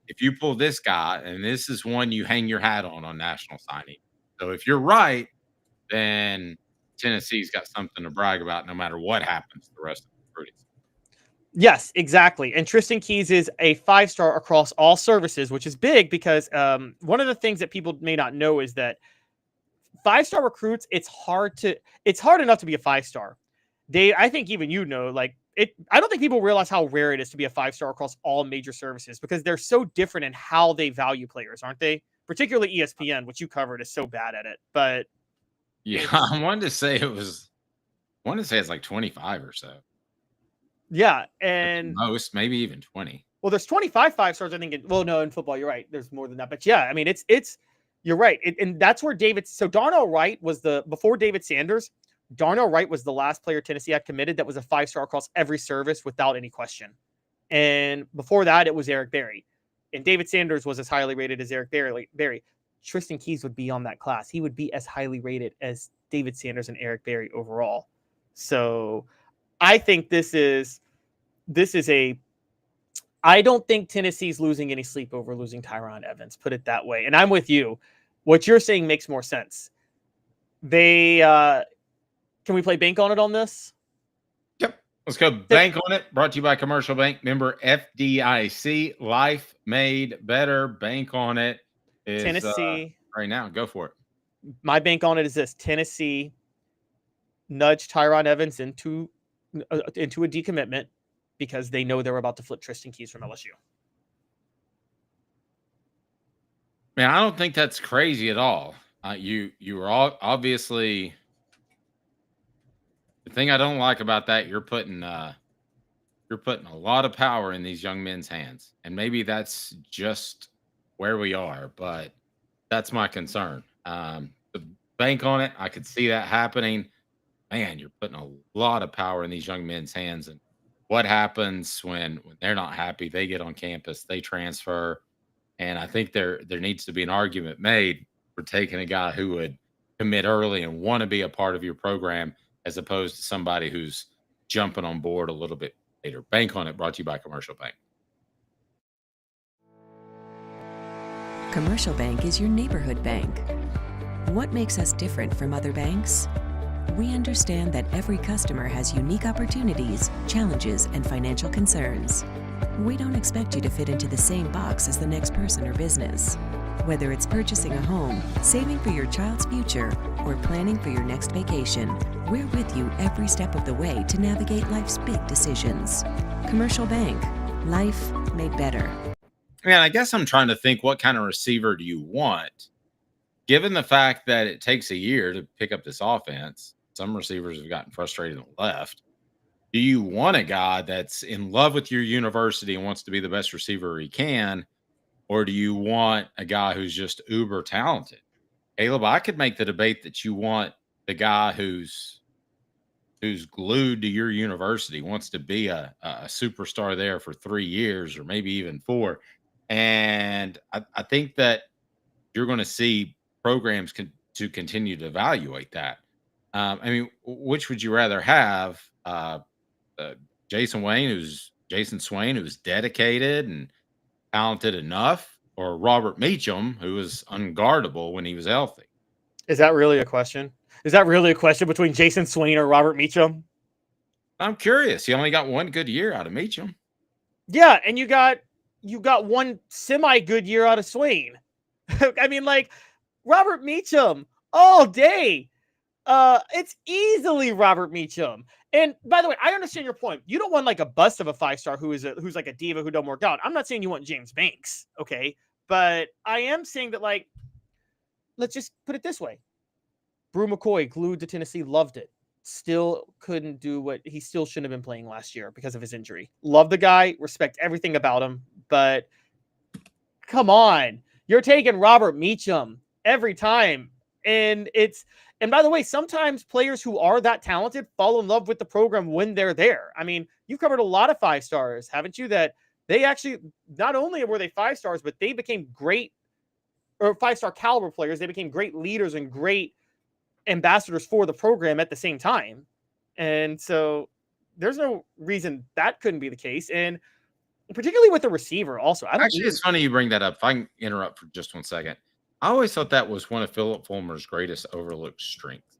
If you pull this guy, and this is one you hang your hat on national signing. So if you're right, then Tennessee's got something to brag about no matter what happens the rest of the recruiting. Yes, exactly. And Tristan Keys is a 5-star across all services, which is big because one of the things that people may not know is that 5-star recruits, it's hard enough to be a 5-star. I think even I don't think people realize how rare it is to be a 5-star across all major services because they're so different in how they value players, aren't they? Particularly ESPN, which you covered, is so bad at it. But yeah, I wanted to say it's like 25 or so. Yeah, and most, maybe even 20. Well, there's 25 5-stars, I think. In football, you're right. There's more than that. But yeah, I mean, you're right. And that's where Darnell Wright was before David Sanders, Darnell Wright was the last player Tennessee had committed that was a 5-star across every service without any question. And before that, it was Eric Berry. And David Sanders was as highly rated as Eric Berry. Tristan Keys would be on that class. He would be as highly rated as David Sanders and Eric Berry overall. So I think I don't think Tennessee's losing any sleep over losing Tyran Evans, put it that way. And I'm with you. What you're saying makes more sense. Can we play bank on it on this? Yep. Let's go bank on it. Brought to you by Commercial Bank. Member FDIC. Life made better. Bank on it. Tennessee. Right now. Go for it. My bank on it is this. Tennessee nudge Tyran Evans into a decommitment because they know they're about to flip Tristan Keys from LSU. Man, I don't think that's crazy at all. You were all obviously the thing I don't like about that. You're putting a lot of power in these young men's hands, and maybe that's just where we are. But that's my concern. The bank on it. I could see that happening. Man, you're putting a lot of power in these young men's hands. And what happens when they're not happy? They get on campus, they transfer. And I think there needs to be an argument made for taking a guy who would commit early and want to be a part of your program as opposed to somebody who's jumping on board a little bit later. Bank on it, brought to you by Commercial Bank. Commercial Bank is your neighborhood bank. What makes us different from other banks? We understand that every customer has unique opportunities, challenges, and financial concerns. We don't expect you to fit into the same box as the next person or business. Whether it's purchasing a home, saving for your child's future, or planning for your next vacation, we're with you every step of the way to navigate life's big decisions. Commercial Bank. Life made better. Man, I guess I'm trying to think, what kind of receiver do you want? Given the fact that it takes a year to pick up this offense, some receivers have gotten frustrated and left. Do you want a guy that's in love with your university and wants to be the best receiver he can? Or do you want a guy who's just uber talented? Caleb, I could make the debate that you want the guy who's glued to your university, wants to be a superstar there for 3 years or maybe even 4. And I think that you're going to see programs to continue to evaluate that. I mean, which would you rather have? Jason Swain, who's dedicated and talented enough, or Robert Meacham, who was unguardable when he was healthy? Is that really a question? Is that really a question between Jason Swain or Robert Meacham? I'm curious. He only got one good year out of Meacham. Yeah, and you got one semi-good year out of Swain. I mean, like, Robert Meacham all day. It's easily Robert Meacham. And by the way, I understand your point. You don't want like a bust of a 5-star who's like a diva who don't work out. I'm not saying you want James Banks, okay? But I am saying that, like, let's just put it this way. Brew McCoy glued to Tennessee, loved it. Still couldn't do what he still shouldn't have been playing last year because of his injury. Love the guy, respect everything about him, but come on. You're taking Robert Meacham every time. And by the way, sometimes players who are that talented fall in love with the program when they're there. I mean, you've covered a lot of 5-stars, haven't you? That they actually, not only were they 5-stars, but they became great, or 5-star caliber players. They became great leaders and great ambassadors for the program at the same time. And so there's no reason that couldn't be the case. And particularly with the receiver also. It's funny you bring that up. If I can interrupt for just 1 second. I always thought that was one of Philip Fulmer's greatest overlooked strengths,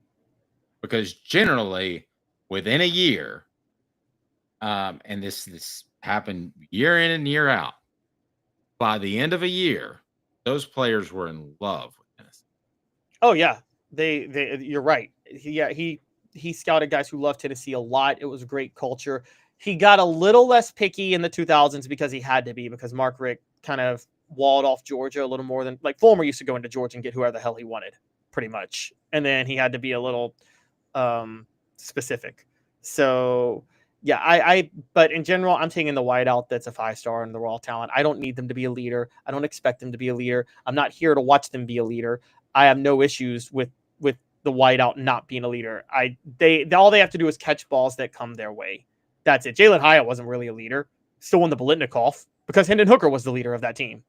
because generally within a year, and this happened year in and year out, by the end of a year, those players were in love with Tennessee. Oh yeah, they you're right. He scouted guys who loved Tennessee a lot. It was a great culture. He got a little less picky in the 2000s because he had to be, because Mark Richt kind of walled off Georgia a little more than, like, Fulmer used to go into Georgia and get whoever the hell he wanted, pretty much. And then he had to be a little specific. So yeah, but in general, I'm taking the wideout that's a 5-star and the raw talent. I don't need them to be a leader. I don't expect them to be a leader. I'm not here to watch them be a leader. I have no issues with the wideout not being a leader. All they have to do is catch balls that come their way. That's it. Jalen Hyatt wasn't really a leader. Still won the Biletnikoff because Hendon Hooker was the leader of that team.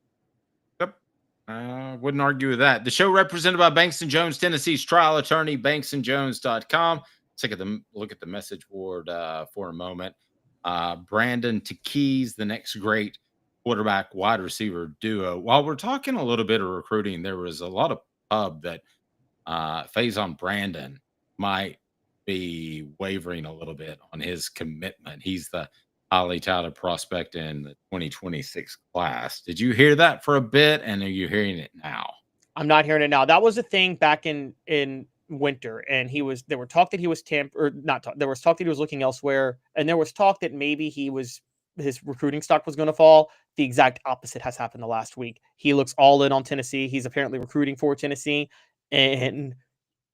Yep. Wouldn't argue with that. The show represented by Banks & Jones, Tennessee's trial attorney, banksandjones.com. Look at the message board for a moment. Brandon Tekees, the next great quarterback wide receiver duo. While we're talking a little bit of recruiting, there was a lot of pub that Faison Brandon might be wavering a little bit on his commitment. He's the highly touted prospect in the 2026 class. Did you hear that for a bit, and are you hearing it now? I'm not hearing it now. That was a thing back in winter, and there were talk that he was there was talk that he was looking elsewhere, and there was talk that maybe his recruiting stock was going to fall. The exact opposite has happened the last week. He looks all in on Tennessee. He's apparently recruiting for Tennessee, and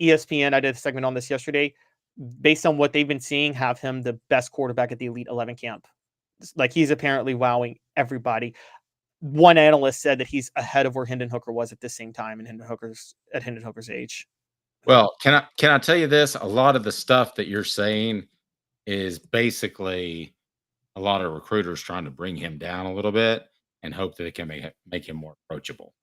ESPN, I did a segment on this yesterday, based on what they've been seeing, have him the best quarterback at the Elite 11 camp. Like, he's apparently wowing everybody. One analyst said that he's ahead of where Hendon Hooker was at the same time, and Hendon Hooker's age. Well, can I tell you this? A lot of the stuff that you're saying is basically a lot of recruiters trying to bring him down a little bit and hope that they can make him more approachable.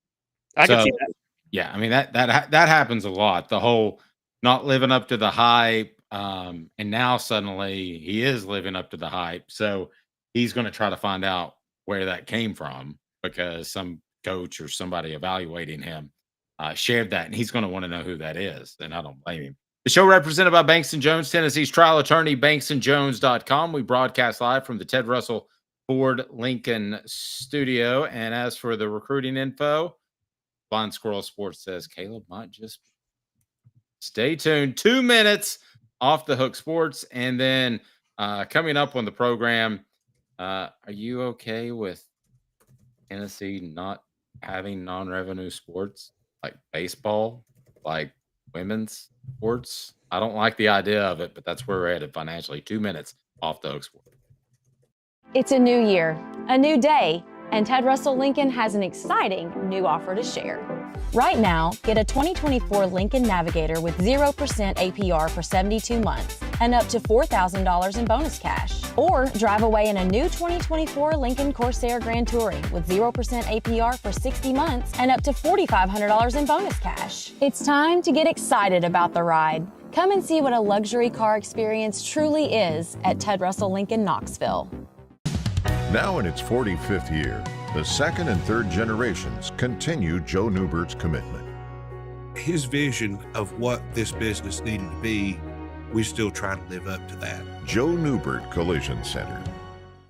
I can see that. Yeah, I mean, that happens a lot. The whole not living up to the hype, and now suddenly he is living up to the hype. So he's going to try to find out where that came from, because some coach or somebody evaluating him shared that, and he's going to want to know who that is, and I don't blame him. The show represented by Banks & Jones, Tennessee's trial attorney, banksandjones.com. We broadcast live from the Ted Russell Ford Lincoln studio. And as for the recruiting info, Blind Squirrel Sports says Caleb might just stay tuned. 2 minutes off the hook sports. And then coming up on the program, are you okay with Tennessee not having non-revenue sports like baseball, like women's sports? I don't like the idea of it, but that's where we're headed financially. 2 minutes off the hook sports. It's a new year, a new day, and Ted Russell Lincoln has an exciting new offer to share. Right now, get a 2024 Lincoln Navigator with 0% APR for 72 months and up to $4,000 in bonus cash. Or drive away in a new 2024 Lincoln Corsair Grand Touring with 0% APR for 60 months and up to $4,500 in bonus cash. It's time to get excited about the ride. Come and see what a luxury car experience truly is at Ted Russell Lincoln Knoxville. Now in its 45th year, The second and third generations continue Joe Newbert's commitment. His vision of what this business needed to be, we still try to live up to that. Joe Newbert Collision Center.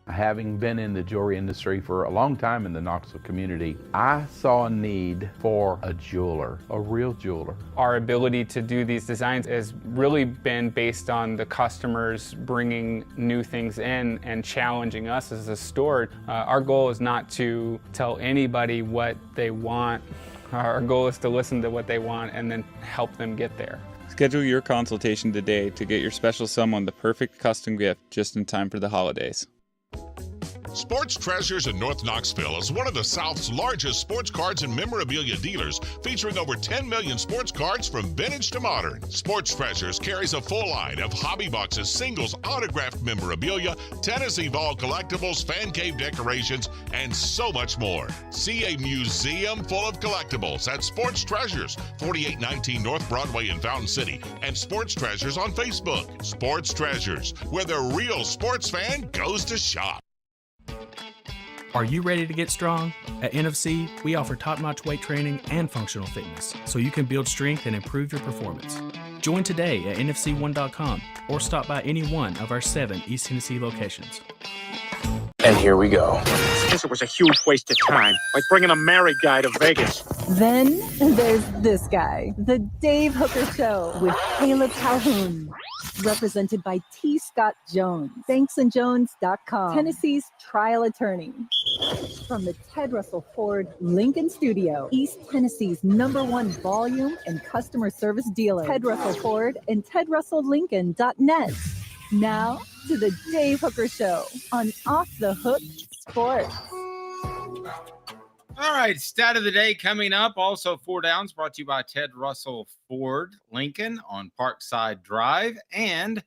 Having been in the jewelry industry for a long time in the Knoxville community, I saw a need for a jeweler, a real jeweler. Our ability to do these designs has really been based on the customers bringing new things in and challenging us as a store. Our goal is not to tell anybody what they want. Our goal is to listen to what they want and then help them get there. Schedule your consultation today to get your special someone the perfect custom gift just in time for the holidays. Sports Treasures in North Knoxville is one of the South's largest sports cards and memorabilia dealers, featuring over 10 million sports cards from vintage to modern. Sports Treasures carries a full line of hobby boxes, singles, autographed memorabilia, Tennessee Vol collectibles, fan cave decorations, and so much more. See a museum full of collectibles at Sports Treasures, 4819 North Broadway in Fountain City, and Sports Treasures on Facebook. Sports Treasures, where the real sports fan goes to shop. Are you ready to get strong? At NFC, we offer top-notch weight training and functional fitness, so you can build strength and improve your performance. Join today at NFC1.com or stop by any one of our 7 East Tennessee locations. And here we go. It was a huge waste of time, like bringing a married guy to Vegas. Then there's this guy, the Dave Hooker Show with Caleb Calhoun. Represented by T. Scott Jones, banksandjones.com, Tennessee's trial attorney. From the Ted Russell Ford Lincoln Studio, East Tennessee's #1 volume and customer service dealer, Ted Russell Ford and TedRussellLincoln.net. Now to the Dave Hooker Show on Off the Hook Sports. All right, stat of the day coming up. Also, 4 Downs brought to you by Ted Russell Ford Lincoln on Parkside Drive and,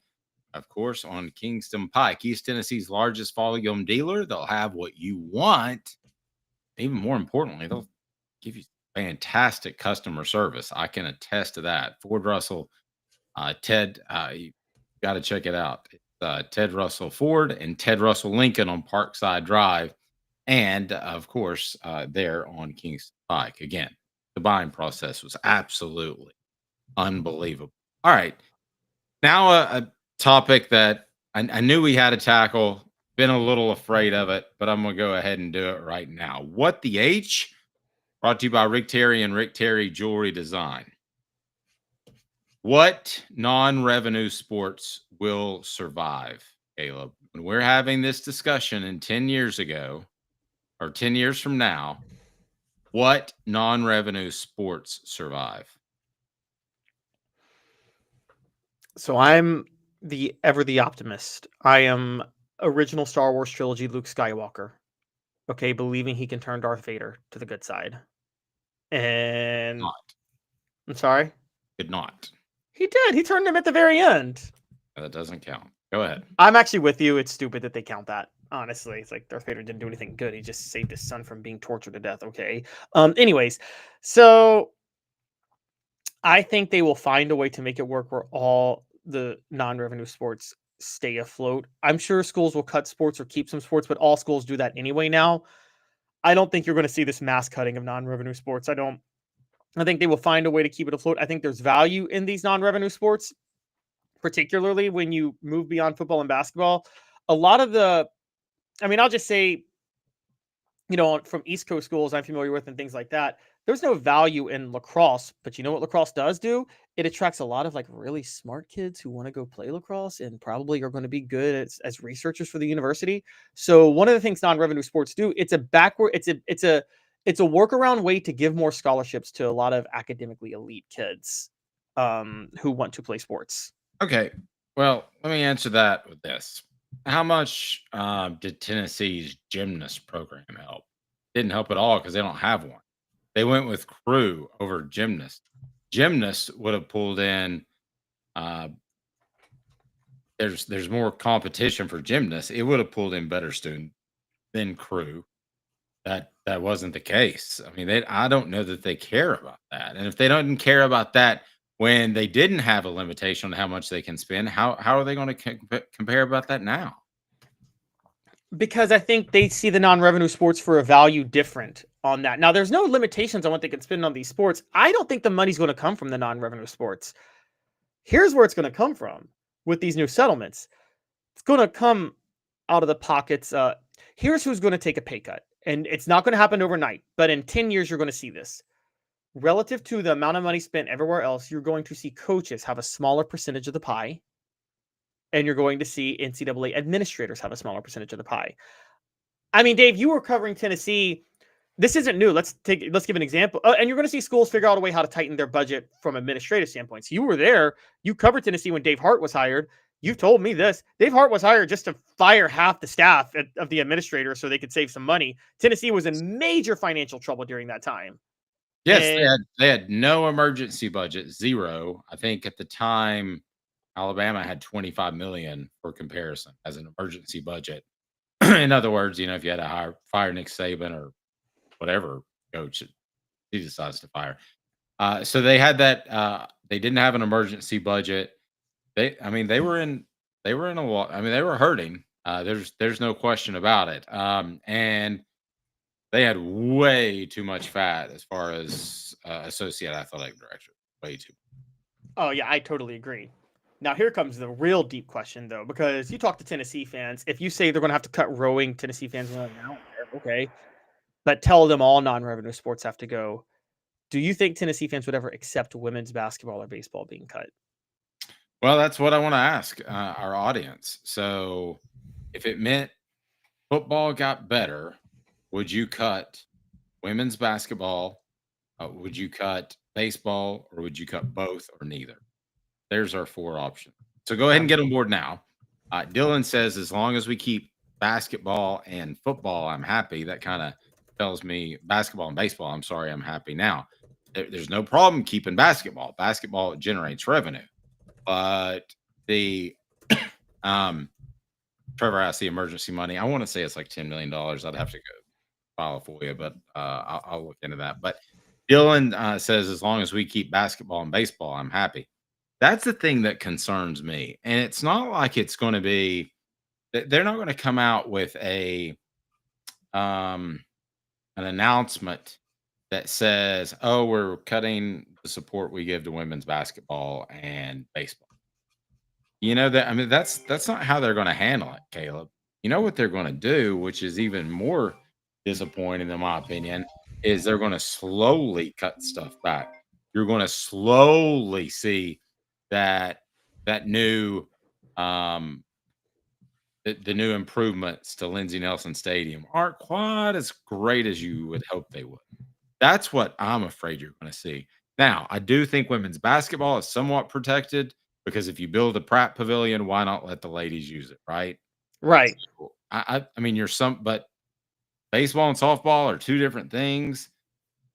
of course, on Kingston Pike, East Tennessee's largest volume dealer. They'll have what you want. Even more importantly, they'll give you fantastic customer service. I can attest to that. Ford Russell, Ted, you got to check it out. It's Ted Russell Ford and Ted Russell Lincoln on Parkside Drive. And, of course, there on Kingston Pike. Again, the buying process was absolutely unbelievable. All right. Now a topic that I knew we had to tackle. Been a little afraid of it, but I'm going to go ahead and do it right now. What the H? Brought to you by Rick Terry and Rick Terry Jewelry Design. What non-revenue sports will survive, Caleb? When we're having this discussion in 10 years ago, or 10 years from now, what non-revenue sports survive? So I'm the optimist. I am original Star Wars trilogy Luke Skywalker. Okay, believing he can turn Darth Vader to the good side. And I'm sorry? Did not. He did. He turned him at the very end. That doesn't count. Go ahead. I'm actually with you. It's stupid that they count that. Honestly, it's like Darth Vader didn't do anything good. He just saved his son from being tortured to death. Okay. Anyways, so I think they will find a way to make it work where all the non-revenue sports stay afloat. I'm sure schools will cut sports or keep some sports, but all schools do that anyway now. I don't think you're going to see this mass cutting of non-revenue sports. I think they will find a way to keep it afloat. I think there's value in these non-revenue sports, particularly when you move beyond football and basketball. A lot of I'll just say, from East Coast schools I'm familiar with and things like that, there's no value in lacrosse, but you know what lacrosse does do? It attracts a lot of really smart kids who want to go play lacrosse and probably are going to be good as researchers for the university. So one of the things non-revenue sports do, it's a workaround way to give more scholarships to a lot of academically elite kids who want to play sports. Okay. Well, let me answer that with this. How much did Tennessee's gymnast program help? Didn't help at all because they don't have one. They went with crew over gymnast. Gymnasts would have pulled in. There's more competition for gymnasts. It would have pulled in better students than crew. That wasn't the case. I mean, I don't know that they care about that. And if they don't care about that when they didn't have a limitation on how much they can spend, how are they going to compare about that now? Because I think they see the non-revenue sports for a value different on that. Now, there's no limitations on what they can spend on these sports. I don't think the money's going to come from the non-revenue sports. Here's where it's going to come from with these new settlements. It's going to come out of the pockets. Here's who's going to take a pay cut. And it's not going to happen overnight, but in 10 years, you're going to see this. Relative to the amount of money spent everywhere else, you're going to see coaches have a smaller percentage of the pie. And you're going to see NCAA administrators have a smaller percentage of the pie. I mean, Dave, you were covering Tennessee. This isn't new. Let's give an example. And you're going to see schools figure out a way how to tighten their budget from administrative standpoints. You were there. You covered Tennessee when Dave Hart was hired. You told me this. Dave Hart was hired just to fire half the staff of the administrators so they could save some money. Tennessee was in major financial trouble during that time. Yes, they had no emergency budget, zero. I think at the time, Alabama had $25 million for comparison as an emergency budget. In other words, if you had to fire Nick Saban or whatever coach he decides to fire. So they had that. They didn't have an emergency budget. They were in a lot. They were hurting. There's no question about it. And they had way too much fat as far as associate athletic director. Way too. Oh yeah, I totally agree. Now, here comes the real deep question, though, because you talk to Tennessee fans. If you say they're going to have to cut rowing, Tennessee fans are like, no, okay. But tell them all non-revenue sports have to go. Do you think Tennessee fans would ever accept women's basketball or baseball being cut? Well, that's what I want to ask our audience. So if it meant football got better, would you cut women's basketball? Would you cut baseball, or would you cut both or neither? There's our 4 options. So go ahead and get on board now. Dylan says, as long as we keep basketball and football, I'm happy. That kind of tells me basketball and baseball. I'm sorry, I'm happy now. There's no problem keeping basketball. Basketball generates revenue. But the Trevor asked the emergency money. I want to say it's like $10 million. I'd have to go file for you, but I'll look into that. But Dylan says, as long as we keep basketball and baseball, I'm happy. That's the thing that concerns me. And it's not like it's going to be, they're not going to come out with an announcement that says, oh, we're cutting the support we give to women's basketball and baseball. That's not how they're going to handle it, Caleb. You know what they're going to do, which is even more disappointing in my opinion, is they're going to slowly cut stuff back. You're going to slowly see that new the new improvements to Lindsey Nelson Stadium aren't quite as great as you would hope they would. That's what I'm afraid you're going to see. Now, I do think women's basketball is somewhat protected because if you build a Pratt Pavilion, why not let the ladies use it, right? Right. But baseball and softball are 2 different things.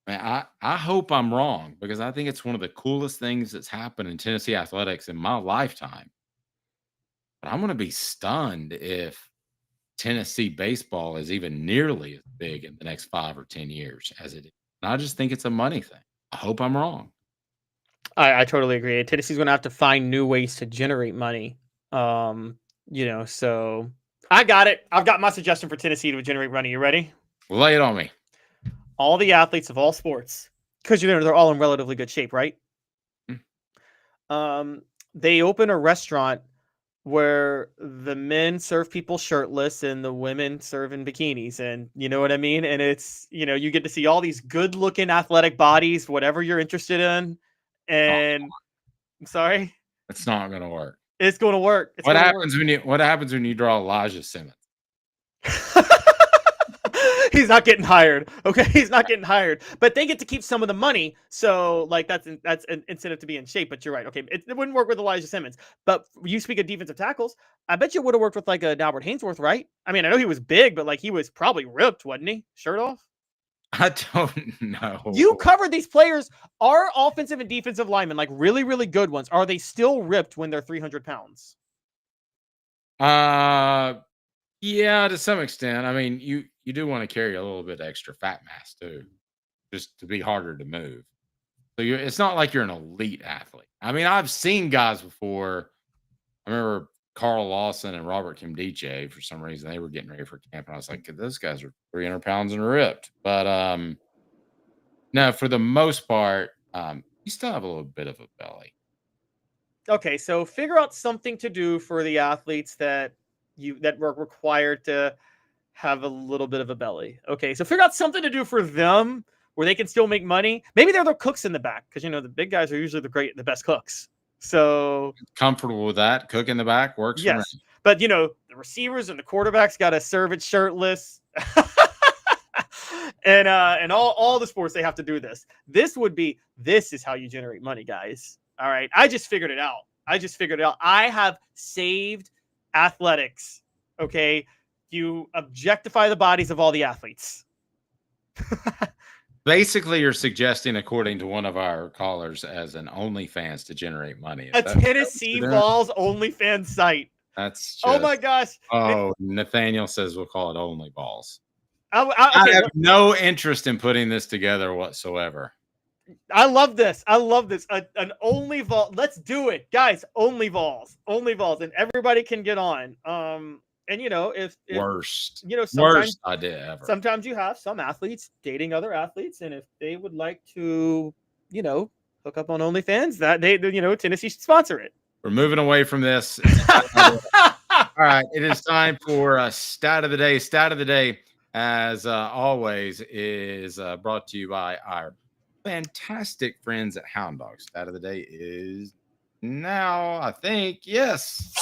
Man, I hope I'm wrong because I think it's one of the coolest things that's happened in Tennessee athletics in my lifetime. But I'm going to be stunned if Tennessee baseball is even nearly as big in the next 5 or 10 years as it is. And I just think it's a money thing. I hope I'm wrong. I totally agree. Tennessee's going to have to find new ways to generate money. So I got it. I've got my suggestion for Tennessee to generate money. You ready? Lay it on me. All the athletes of all sports, because they're all in relatively good shape, right? They open a restaurant where the men serve people shirtless and the women serve in bikinis, and you know what I mean? And it's, you get to see all these good looking athletic bodies, whatever you're interested in. And I'm sorry, it's not going to work. It's going to work. What happens when you draw Elijah Simmons? He's not getting hired. Okay, he's not getting hired. But they get to keep some of the money, so that's an incentive to be in shape. But you're right. Okay, it wouldn't work with Elijah Simmons. But you speak of defensive tackles. I bet you would have worked with like a Albert Hainsworth, right? I know he was big, but he was probably ripped, wasn't he? Shirt off. I don't know. You covered these players. Are offensive and defensive linemen, really, really good ones, are they still ripped when they're 300 pounds? Yeah, to some extent. You do want to carry a little bit extra fat mass too, just to be harder to move. So it's not like you're an elite athlete. I've seen guys before. I remember Carl Lawson and Robert Kimdiche, for some reason, they were getting ready for camp. And I was like, those guys are 300 pounds and ripped. But no, for the most part, you still have a little bit of a belly. Okay, so figure out something to do for the athletes that were required to have a little bit of a belly. Okay, so figure out something to do for them where they can still make money. Maybe they're the cooks in the back, because the big guys are usually the best cooks. So comfortable with that. Cook in the back works. Yes, for me. But the receivers and the quarterbacks got to serve it shirtless. and all the sports, they have to do this. This is how you generate money, guys. All right. I just figured it out. I have saved athletics. Okay. You objectify the bodies of all the athletes. Basically, you're suggesting, according to one of our callers, as an OnlyFans to generate money. A Tennessee Vols OnlyFans site. That's just, oh my gosh. Oh, Nathaniel says we'll call it Only Balls. Okay, I have no interest in putting this together whatsoever. I love this. An Only Vols. Let's do it, guys. Only Vols, and everybody can get on. And if worst idea ever. Sometimes you have some athletes dating other athletes, and if they would like to, hook up on OnlyFans, that Tennessee should sponsor it. We're moving away from this. All right, it is time for Stat of the Day. Stat of the Day, as always, is brought to you by our fantastic friends at Hound Dogs. Stat of the Day is now, I think, yes.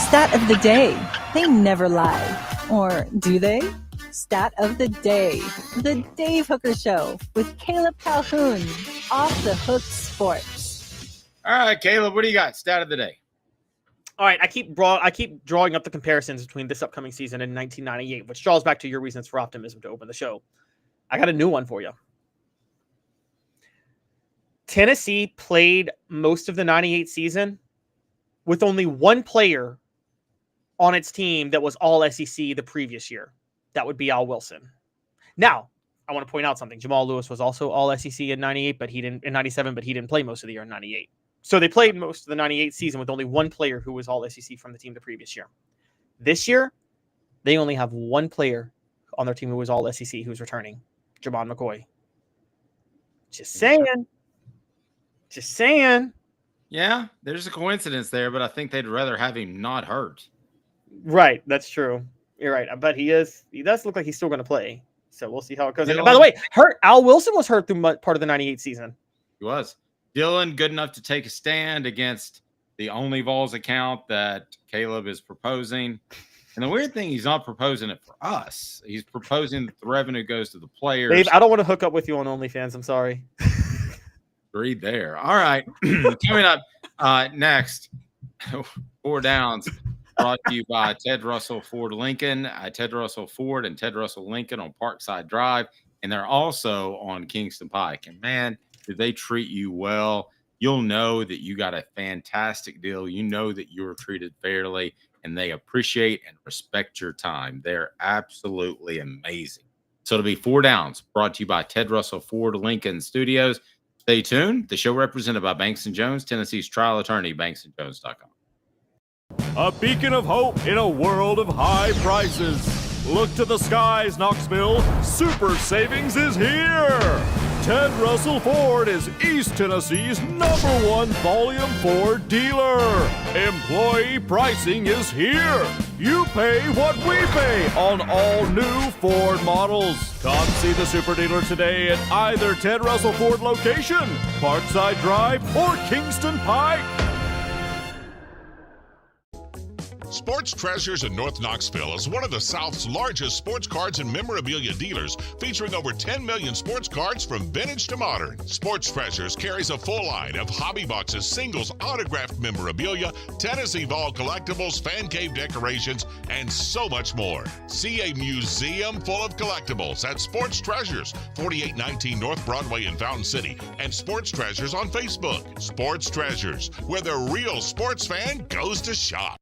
Stat of the day. They never lie. Or do they? Stat of the day. The Dave Hooker Show with Caleb Calhoun. Off the Hook Sports. All right, Caleb, what do you got? Stat of the day. All right, I keep drawing up the comparisons between this upcoming season and 1998, which draws back to your reasons for optimism to open the show. I got a new one for you. Tennessee played most of the 98 season with only one player on its team that was all SEC the previous year. That would be Al Wilson. Now, I want to point out something. Jamal Lewis was also all SEC in 98, but in 97, but he didn't play most of the year in 98. So they played most of the 98 season with only one player who was all SEC from the team the previous year. This year, they only have one player on their team who was all SEC who's returning, Javon McCoy. Just saying. Yeah, there's a coincidence there, but I think they'd rather have him not hurt. Right, that's true. You're right, but he does look like he's still going to play. So we'll see how it goes. And by the way, Al Wilson was hurt through part of the 98 season. He was. Dylan, good enough to take a stand against the Only Vols account that Caleb is proposing. And the weird thing, he's not proposing it for us. He's proposing that the revenue goes to the players. Dave, I don't want to hook up with you on OnlyFans. I'm sorry. Agreed there. All right. Coming up next, 4 Downs, brought to you by Ted Russell Ford Lincoln, Ted Russell Ford and Ted Russell Lincoln on Parkside Drive. And they're also on Kingston Pike. And man, did they treat you well? You'll know that you got a fantastic deal. You know that you were treated fairly, and they appreciate and respect your time. They're absolutely amazing. So it'll be 4 Downs, brought to you by Ted Russell Ford Lincoln Studios. Stay tuned. The show represented by Banks & Jones, Tennessee's trial attorney, banksandjones.com. A beacon of hope in a world of high prices. Look to the skies, Knoxville. Super savings is here. Ted Russell Ford is East Tennessee's #1 volume Ford dealer. Employee pricing is here. You pay what we pay on all new Ford models. Come see the super dealer today at either Ted Russell Ford location, Parkside Drive, or Kingston Pike. Sports Treasures in North Knoxville is one of the South's largest sports cards and memorabilia dealers, featuring over 10 million sports cards from vintage to modern. Sports Treasures carries a full line of hobby boxes, singles, autographed memorabilia, Tennessee Vol collectibles, fan cave decorations, and so much more. See a museum full of collectibles at Sports Treasures, 4819 North Broadway in Fountain City, and Sports Treasures on Facebook. Sports Treasures, where the real sports fan goes to shop.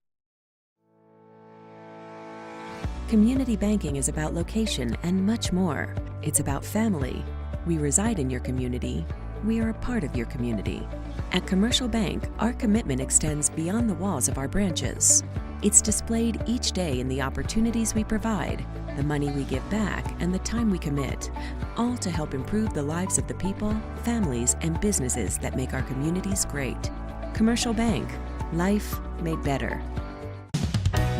Community banking is about location and much more. It's about family. We reside in your community. we are a part of your community. At Commercial Bank, our commitment extends beyond the walls of our branches. It's displayed each day in the opportunities we provide, the money we give back, and the time we commit, all to help improve the lives of the people, families, and businesses that make our communities great. Commercial Bank, life made better.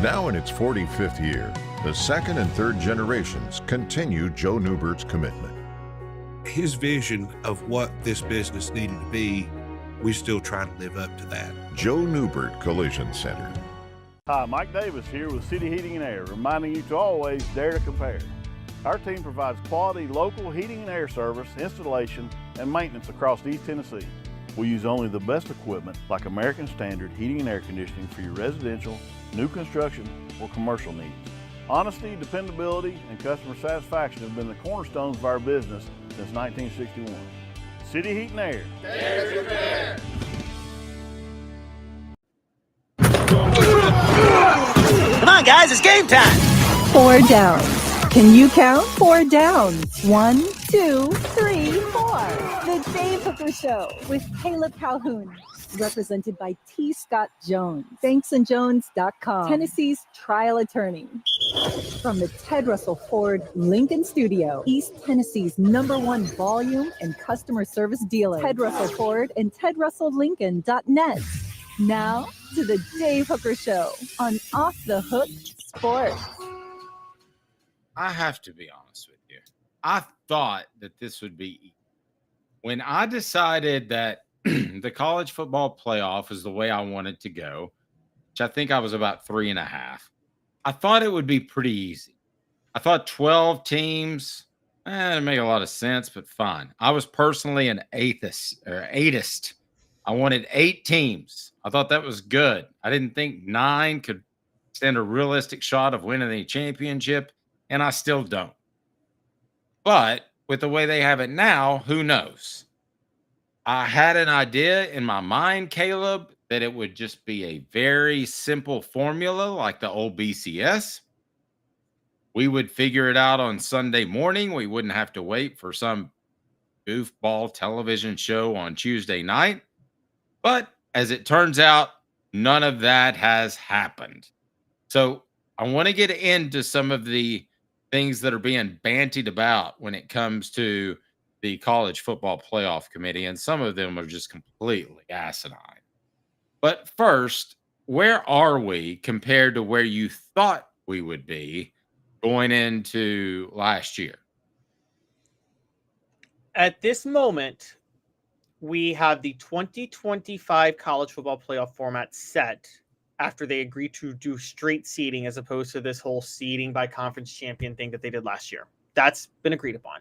Now in its 45th year, the second and third generations continue Joe Newbert's commitment. His vision of what this business needed to be, we still try to live up to that. Joe Newbert Collision Center. Hi, Mike Davis here with City Heating and Air, reminding you to always dare to compare. Our team provides quality local heating and air service, installation, and maintenance across East Tennessee. We use only the best equipment like American Standard heating and air conditioning for your residential, new construction, or commercial needs. Honesty, dependability, and customer satisfaction have been the cornerstones of our business since 1961. City Heat and Air. Dare to compare. Come on, guys, it's game time. 4 downs. Can you count? 4 downs. 1, 2, 3, 4. The Dave Hooker Show with Caleb Calhoun. Represented by T. Scott Jones. banksandjones.com. Tennessee's trial attorney. From the Ted Russell Ford Lincoln Studio, East Tennessee's #1 volume and customer service dealer. Ted Russell Ford and TedRussellLincoln.net. Now to the Dave Hooker Show on Off the Hook Sports. I have to be honest with you. I thought that this would be easy. When I decided that the college football playoff is the way I wanted to go, which I think I was about 3.5, I thought it would be pretty easy. I thought 12 teams, it made a lot of sense, but fine. I was personally an eightist. I wanted 8 teams. I thought that was good. I didn't think 9 could stand a realistic shot of winning the championship, and I still don't. But with the way they have it now, who knows? I had an idea in my mind, Caleb, that it would just be a very simple formula like the old BCS. We would figure it out on Sunday morning. We wouldn't have to wait for some goofball television show on Tuesday night. But as it turns out, none of that has happened. So I want to get into some of the things that are being bantied about when it comes to the college football playoff committee, and some of them are just completely asinine. But first, where are we compared to where you thought we would be going into last year? At this moment, we have the 2025 college football playoff format set after they agreed to do straight seeding as opposed to this whole seeding by conference champion thing that they did last year. That's been agreed upon.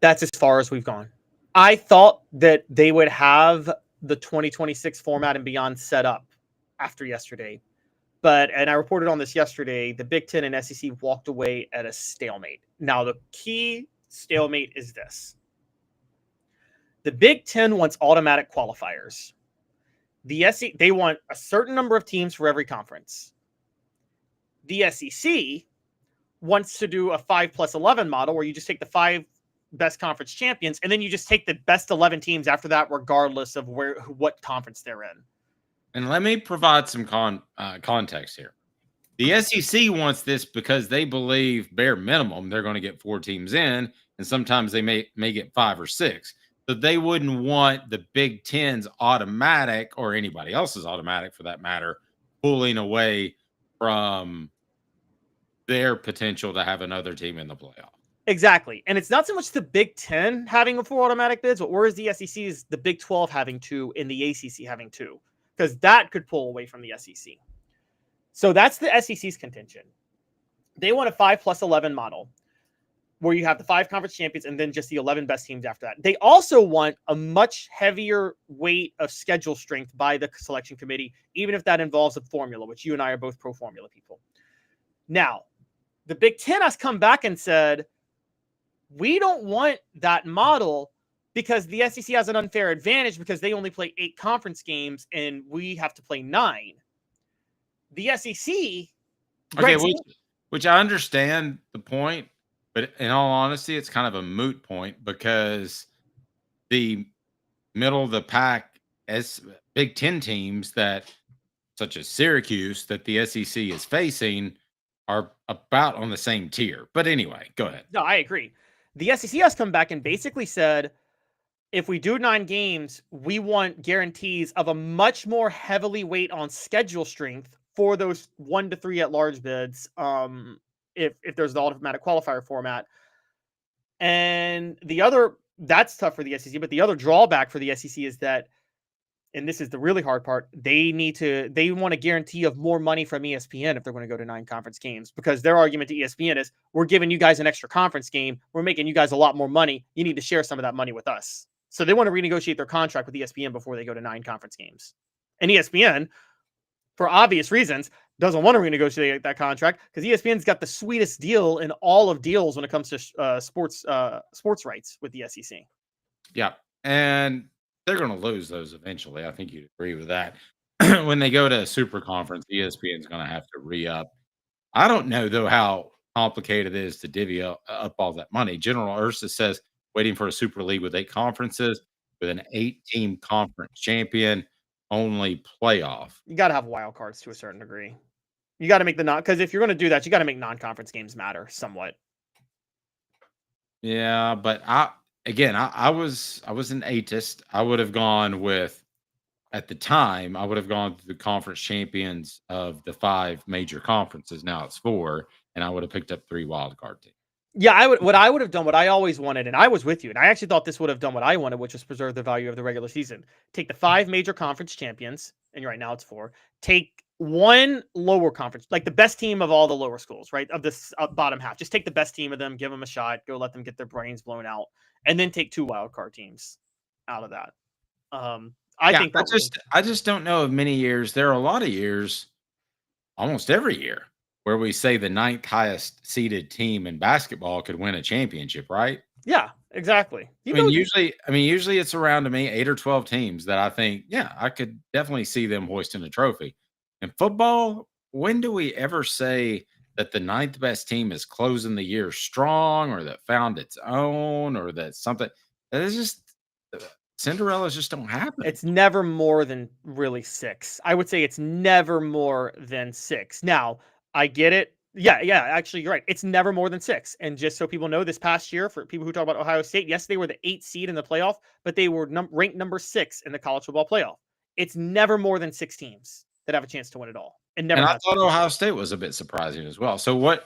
That's as far as we've gone. I thought that they would have the 2026 format and beyond set up after yesterday. And I reported on this yesterday, the Big Ten and SEC walked away at a stalemate. Now, the key stalemate is this. The Big Ten wants automatic qualifiers. The SEC, they want a certain number of teams for every conference. The SEC wants to do a 5+11 model where you just take the 5 best conference champions, and then you just take the best 11 teams after that, regardless of what conference they're in. And let me provide some context here. The SEC wants this because they believe bare minimum they're going to get 4 teams in, and sometimes they may get 5 or 6. So they wouldn't want the Big Ten's automatic, or anybody else's automatic for that matter, pulling away from their potential to have another team in the playoff. Exactly. And it's not so much the Big Ten having 4 automatic bids, but whereas the SEC is the Big 12 having 2 and the ACC having 2, because that could pull away from the SEC. So that's the SEC's contention. They want a 5+11 model where you have the 5 conference champions and then just the 11 best teams after that. They also want a much heavier weight of schedule strength by the selection committee, even if that involves a formula, which you and I are both pro formula people. Now, the Big Ten has come back and said, we don't want that model because the SEC has an unfair advantage because they only play 8 conference games and we have to play 9. The SEC... Okay, which I understand the point, But in all honesty, it's kind of a moot point because the middle of the pack as Big Ten teams that, such as Syracuse, that the SEC is facing are about on the same tier. But anyway, go ahead. No, I agree. The SEC has come back and basically said, if we do 9 games, we want guarantees of a much more heavily weight on schedule strength for those 1 to 3 at-large bids. If there's the automatic qualifier format. And that's tough for the SEC, but the other drawback for the SEC is that, and this is the really hard part, they want a guarantee of more money from ESPN if they're going to go to 9 conference games, because their argument to ESPN is, we're giving you guys an extra conference game. We're making you guys a lot more money. You need to share some of that money with us. So they want to renegotiate their contract with ESPN before they go to 9 conference games. And ESPN, for obvious reasons, doesn't want to renegotiate that contract because ESPN's got the sweetest deal in all of deals when it comes to sports rights with the SEC. Yeah, and they're going to lose those eventually. I think you'd agree with that. When they go to a super conference, ESPN's going to have to re-up. I don't know, though, how complicated it is to divvy up all that money. General Ursa says waiting for a super league with 8 conferences with an 8-team conference champion, only playoff. You got to have wild cards to a certain degree. You got to make because if you're going to do that, you got to make non-conference games matter somewhat. Yeah, but I was an eightist. I would have gone with, at the time, I would have gone to the conference champions of the 5 major conferences. Now it's 4, and I would have picked up 3 wild card teams. Yeah, what I would have done, what I always wanted, and I was with you, and I actually thought this would have done what I wanted, which was preserve the value of the regular season. Take the 5 major conference champions, and right now it's 4. Take 1 lower conference, like the best team of all the lower schools, right? Of this bottom half. Just take the best team of them, give them a shot, go let them get their brains blown out, and then take 2 wild card teams out of that. I just don't know of many years. There are a lot of years, almost every year, where we say the 9th highest seeded team in basketball could win a championship, right? Yeah, exactly. Usually it's around, to me, 8 or 12 teams that I think, yeah, I could definitely see them hoisting a trophy. In football, when do we ever say that the 9th best team is closing the year strong, or that found its own, or that something? That is just, Cinderellas just don't happen. It's never more than really 6. I would say it's never more than 6. Now, I get it. Yeah, actually, you're right. It's never more than 6. And just so people know, this past year, for people who talk about Ohio State, yes, they were the 8th seed in the playoff, but they were ranked number 6 in the college football playoff. It's never more than 6 teams that have a chance to win it all. And I thought Ohio State was a bit surprising as well. So what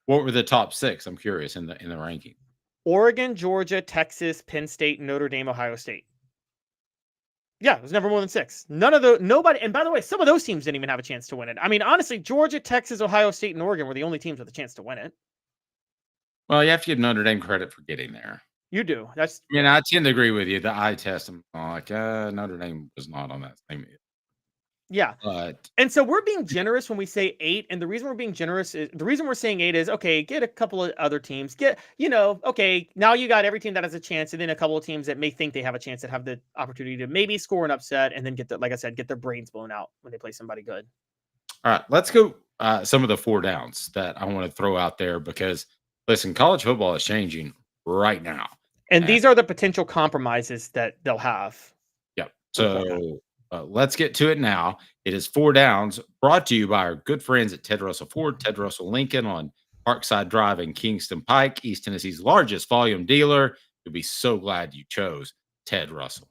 were the top 6? I'm curious in the ranking. Oregon, Georgia, Texas, Penn State, Notre Dame, Ohio State. Yeah, it was never more than 6. Nobody. And by the way, some of those teams didn't even have a chance to win it. I mean, honestly, Georgia, Texas, Ohio State, and Oregon were the only teams with a chance to win it. Well, you have to give Notre Dame credit for getting there. You do. I tend to agree with you. The eye test, I'm like, Notre Dame was not on that same. Yeah. And so we're being generous when we say 8. And the reason we're being generous is the reason we're saying 8 is, okay, get a couple of other teams, okay, now you got every team that has a chance. And then a couple of teams that may think they have a chance that have the opportunity to maybe score an upset and then get their brains blown out when they play somebody good. All right, let's go. Some of the 4 downs that I want to throw out there, because listen, college football is changing right now. And these are the potential compromises that they'll have. Yep. So let's get to it now. It is 4 downs, brought to you by our good friends at Ted Russell Ford, Ted Russell Lincoln on Parkside Drive in Kingston Pike, East Tennessee's largest volume dealer. You'll be so glad you chose Ted Russell.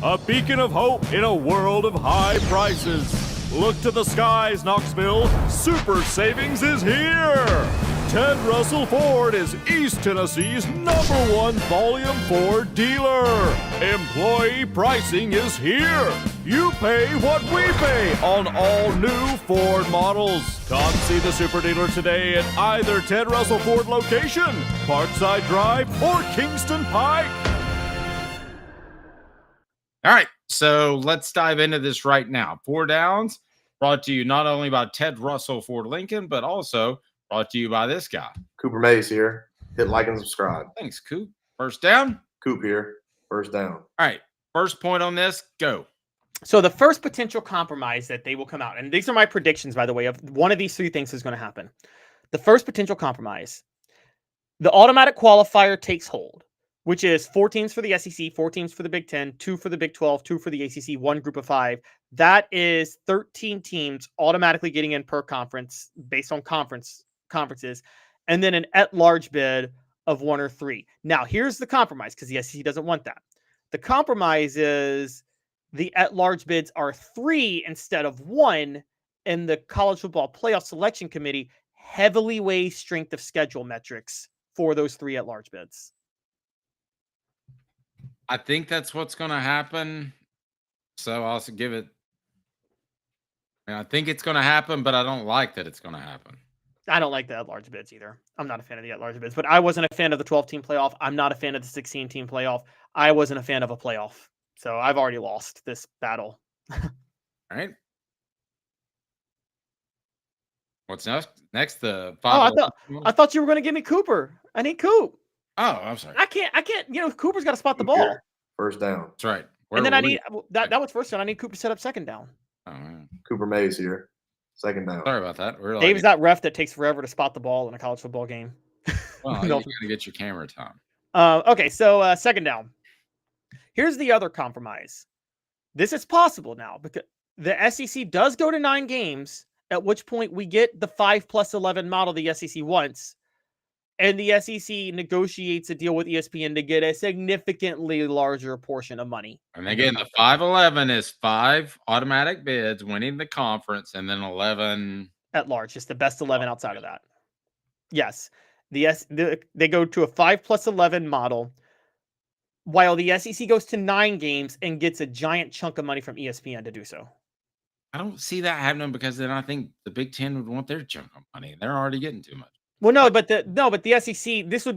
A beacon of hope in a world of high prices. Look to the skies, Knoxville. Super savings is here. Ted Russell Ford is East Tennessee's #1 volume Ford dealer. Employee pricing is here. You pay what we pay on all new Ford models. Come see the super dealer today at either Ted Russell Ford location, Parkside Drive, or Kingston Pike. All right, so let's dive into this right now. 4 downs, brought to you not only by Ted Russell Ford Lincoln, but also brought to you by this guy. Cooper Mays here. Hit like and subscribe. Thanks, Coop. First down. Coop here. First down. All right, first point on this, go. So the first potential compromise that they will come out, and these are my predictions, by the way, of one of these 3 things is going to happen. The first potential compromise, the automatic qualifier takes hold, which is 4 teams for the SEC, 4 teams for the Big 10, 2 for the Big 12, 2 for the ACC, 1 group of 5. That is 13 teams automatically getting in per conference based on conferences, and then an at-large bid of 1 or 3. Now, here's the compromise, because the SEC doesn't want that. The compromise is the at-large bids are 3 instead of 1, and the College Football Playoff Selection Committee heavily weighs strength of schedule metrics for those 3 at-large bids. I think that's what's going to happen. So I'll also give it. I think it's going to happen, but I don't like that it's going to happen. I don't like the at-large bids either. I'm not a fan of the at-large bids, but I wasn't a fan of the 12-team playoff. I'm not a fan of the 16-team playoff. I wasn't a fan of a playoff. So I've already lost this battle. All right. What's next? The 5. I thought you were going to give me Cooper. I need Coop. Oh, I'm sorry. I can't. Cooper's got to spot the ball. First down. That's right. And then I need that was first down. I need Cooper to set up second down. Oh, man. Cooper Mays here. Second down. Sorry about that. Dave's that ref that takes forever to spot the ball in a college football game. Well, you got to get your camera time. Okay, so second down. Here's the other compromise. This is possible now because the SEC does go to 9 games, at which point we get the 5+11 model the SEC wants, and the SEC negotiates a deal with ESPN to get a significantly larger portion of money. And again, the 5-11 is 5 automatic bids winning the conference, and then 11 at large, just the best 11 outside of that. Yes, they go to a 5+11 model, while the SEC goes to 9 games and gets a giant chunk of money from ESPN to do so. I don't see that happening because then I think the Big Ten would want their chunk of money, and they're already getting too much. Well, no, but the SEC. This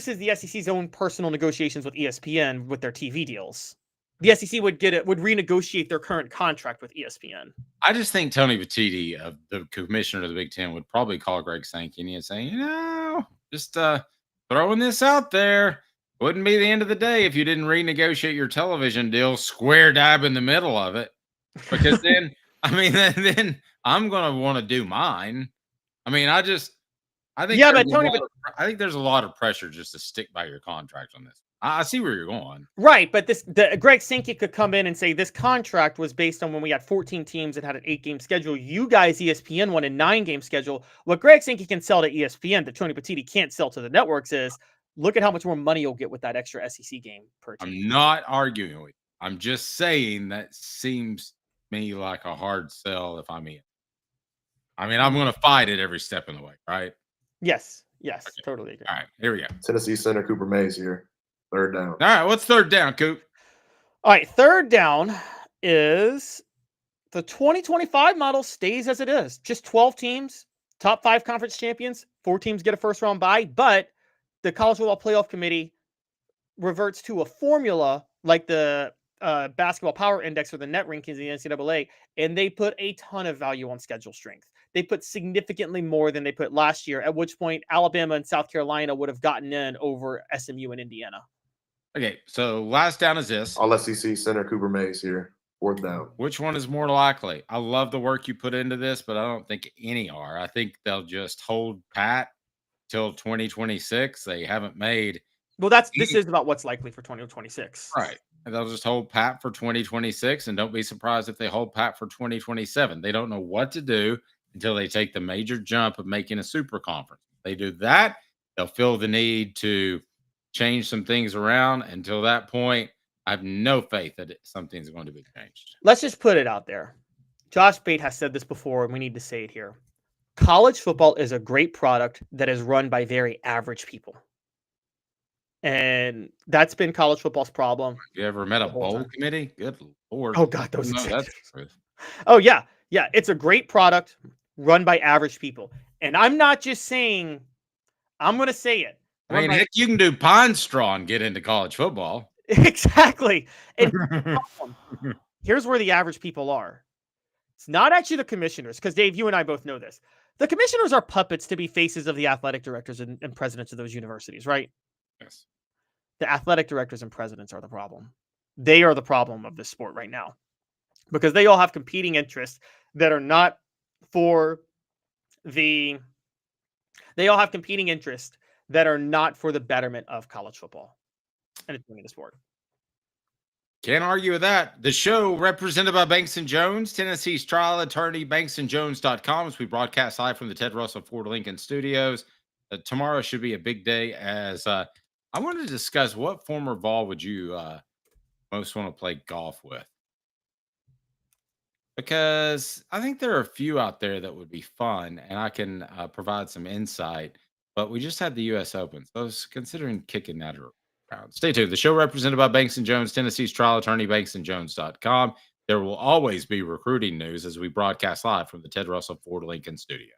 is the SEC's own personal negotiations with ESPN with their TV deals. The SEC would renegotiate their current contract with ESPN. I just think Tony Petitti, the commissioner of the Big Ten, would probably call Greg Sankey and say, just throwing this out there. Wouldn't be the end of the day if you didn't renegotiate your television deal square dab in the middle of it, because then then I'm going to want to do mine. I think there's a lot of pressure just to stick by your contract on this. I see where you're going. Right, but Greg Sankey could come in and say this contract was based on when we had 14 teams and had an 8-game schedule. You guys, ESPN, won a 9-game schedule. What Greg Sankey can sell to ESPN that Tony Petitti can't sell to the networks is, look at how much more money you'll get with that extra SEC game per team. I'm not arguing with you. I'm just saying that seems to me like a hard sell if I'm in. I'm going to fight it every step in the way, right? Yes, okay. Totally agree. All right, here we go. Tennessee center Cooper Mays here. Third down. All right, what's third down, Coop? All right, third down is the 2025 model stays as it is. Just 12 teams, top 5 conference champions, 4 teams get a first-round bye, but the College Football Playoff Committee reverts to a formula like the Basketball Power Index or the net rankings of the NCAA, and they put a ton of value on schedule strength. They put significantly more than they put last year, at which point Alabama and South Carolina would have gotten in over SMU and Indiana. Okay, so last down is this. All SEC center Cooper Mays here. Fourth down. Which one is more likely? I love the work you put into this, but I don't think any are. I think they'll just hold pat till 2026. They haven't made. Well, this is about what's likely for 2026. Right. And they'll just hold pat for 2026, and don't be surprised if they hold pat for 2027. They don't know what to do until they take the major jump of making a super conference. If they do that, they'll feel the need to change some things around. Until that point, I have no faith that something's going to be changed. Let's just put it out there. Josh Bate has said this before, and we need to say it here. College football is a great product that is run by very average people. And that's been college football's problem. You ever met a bowl committee? Good Lord. Oh, God, those Oh, yeah. Yeah, it's a great product run by average people. And I'm not just saying, I'm going to say it. Heck, you can do pine straw and get into college football. Exactly. And here's where the average people are. It's not actually the commissioners, because Dave, you and I both know this. The commissioners are puppets to be faces of the athletic directors and presidents of those universities, right? Yes. The athletic directors and presidents are the problem. They are the problem of this sport right now, because they all have competing interests that are not for the. They all have competing interests that are not for the betterment of college football and it's doing the sport. Can't argue with that. The show represented by Banks & Jones, Tennessee's trial attorney, banksandjones.com, as we broadcast live from the Ted Russell Ford Lincoln Studios. Tomorrow should be a big day, as I want to discuss what former Vol would you most want to play golf with? Because I think there are a few out there that would be fun, and I can provide some insight. But we just had the U.S. Open, so I was considering kicking that around. Stay tuned. The show represented by Banks & Jones, Tennessee's trial attorney, banksandjones.com. There will always be recruiting news as we broadcast live from the Ted Russell Ford Lincoln Studio.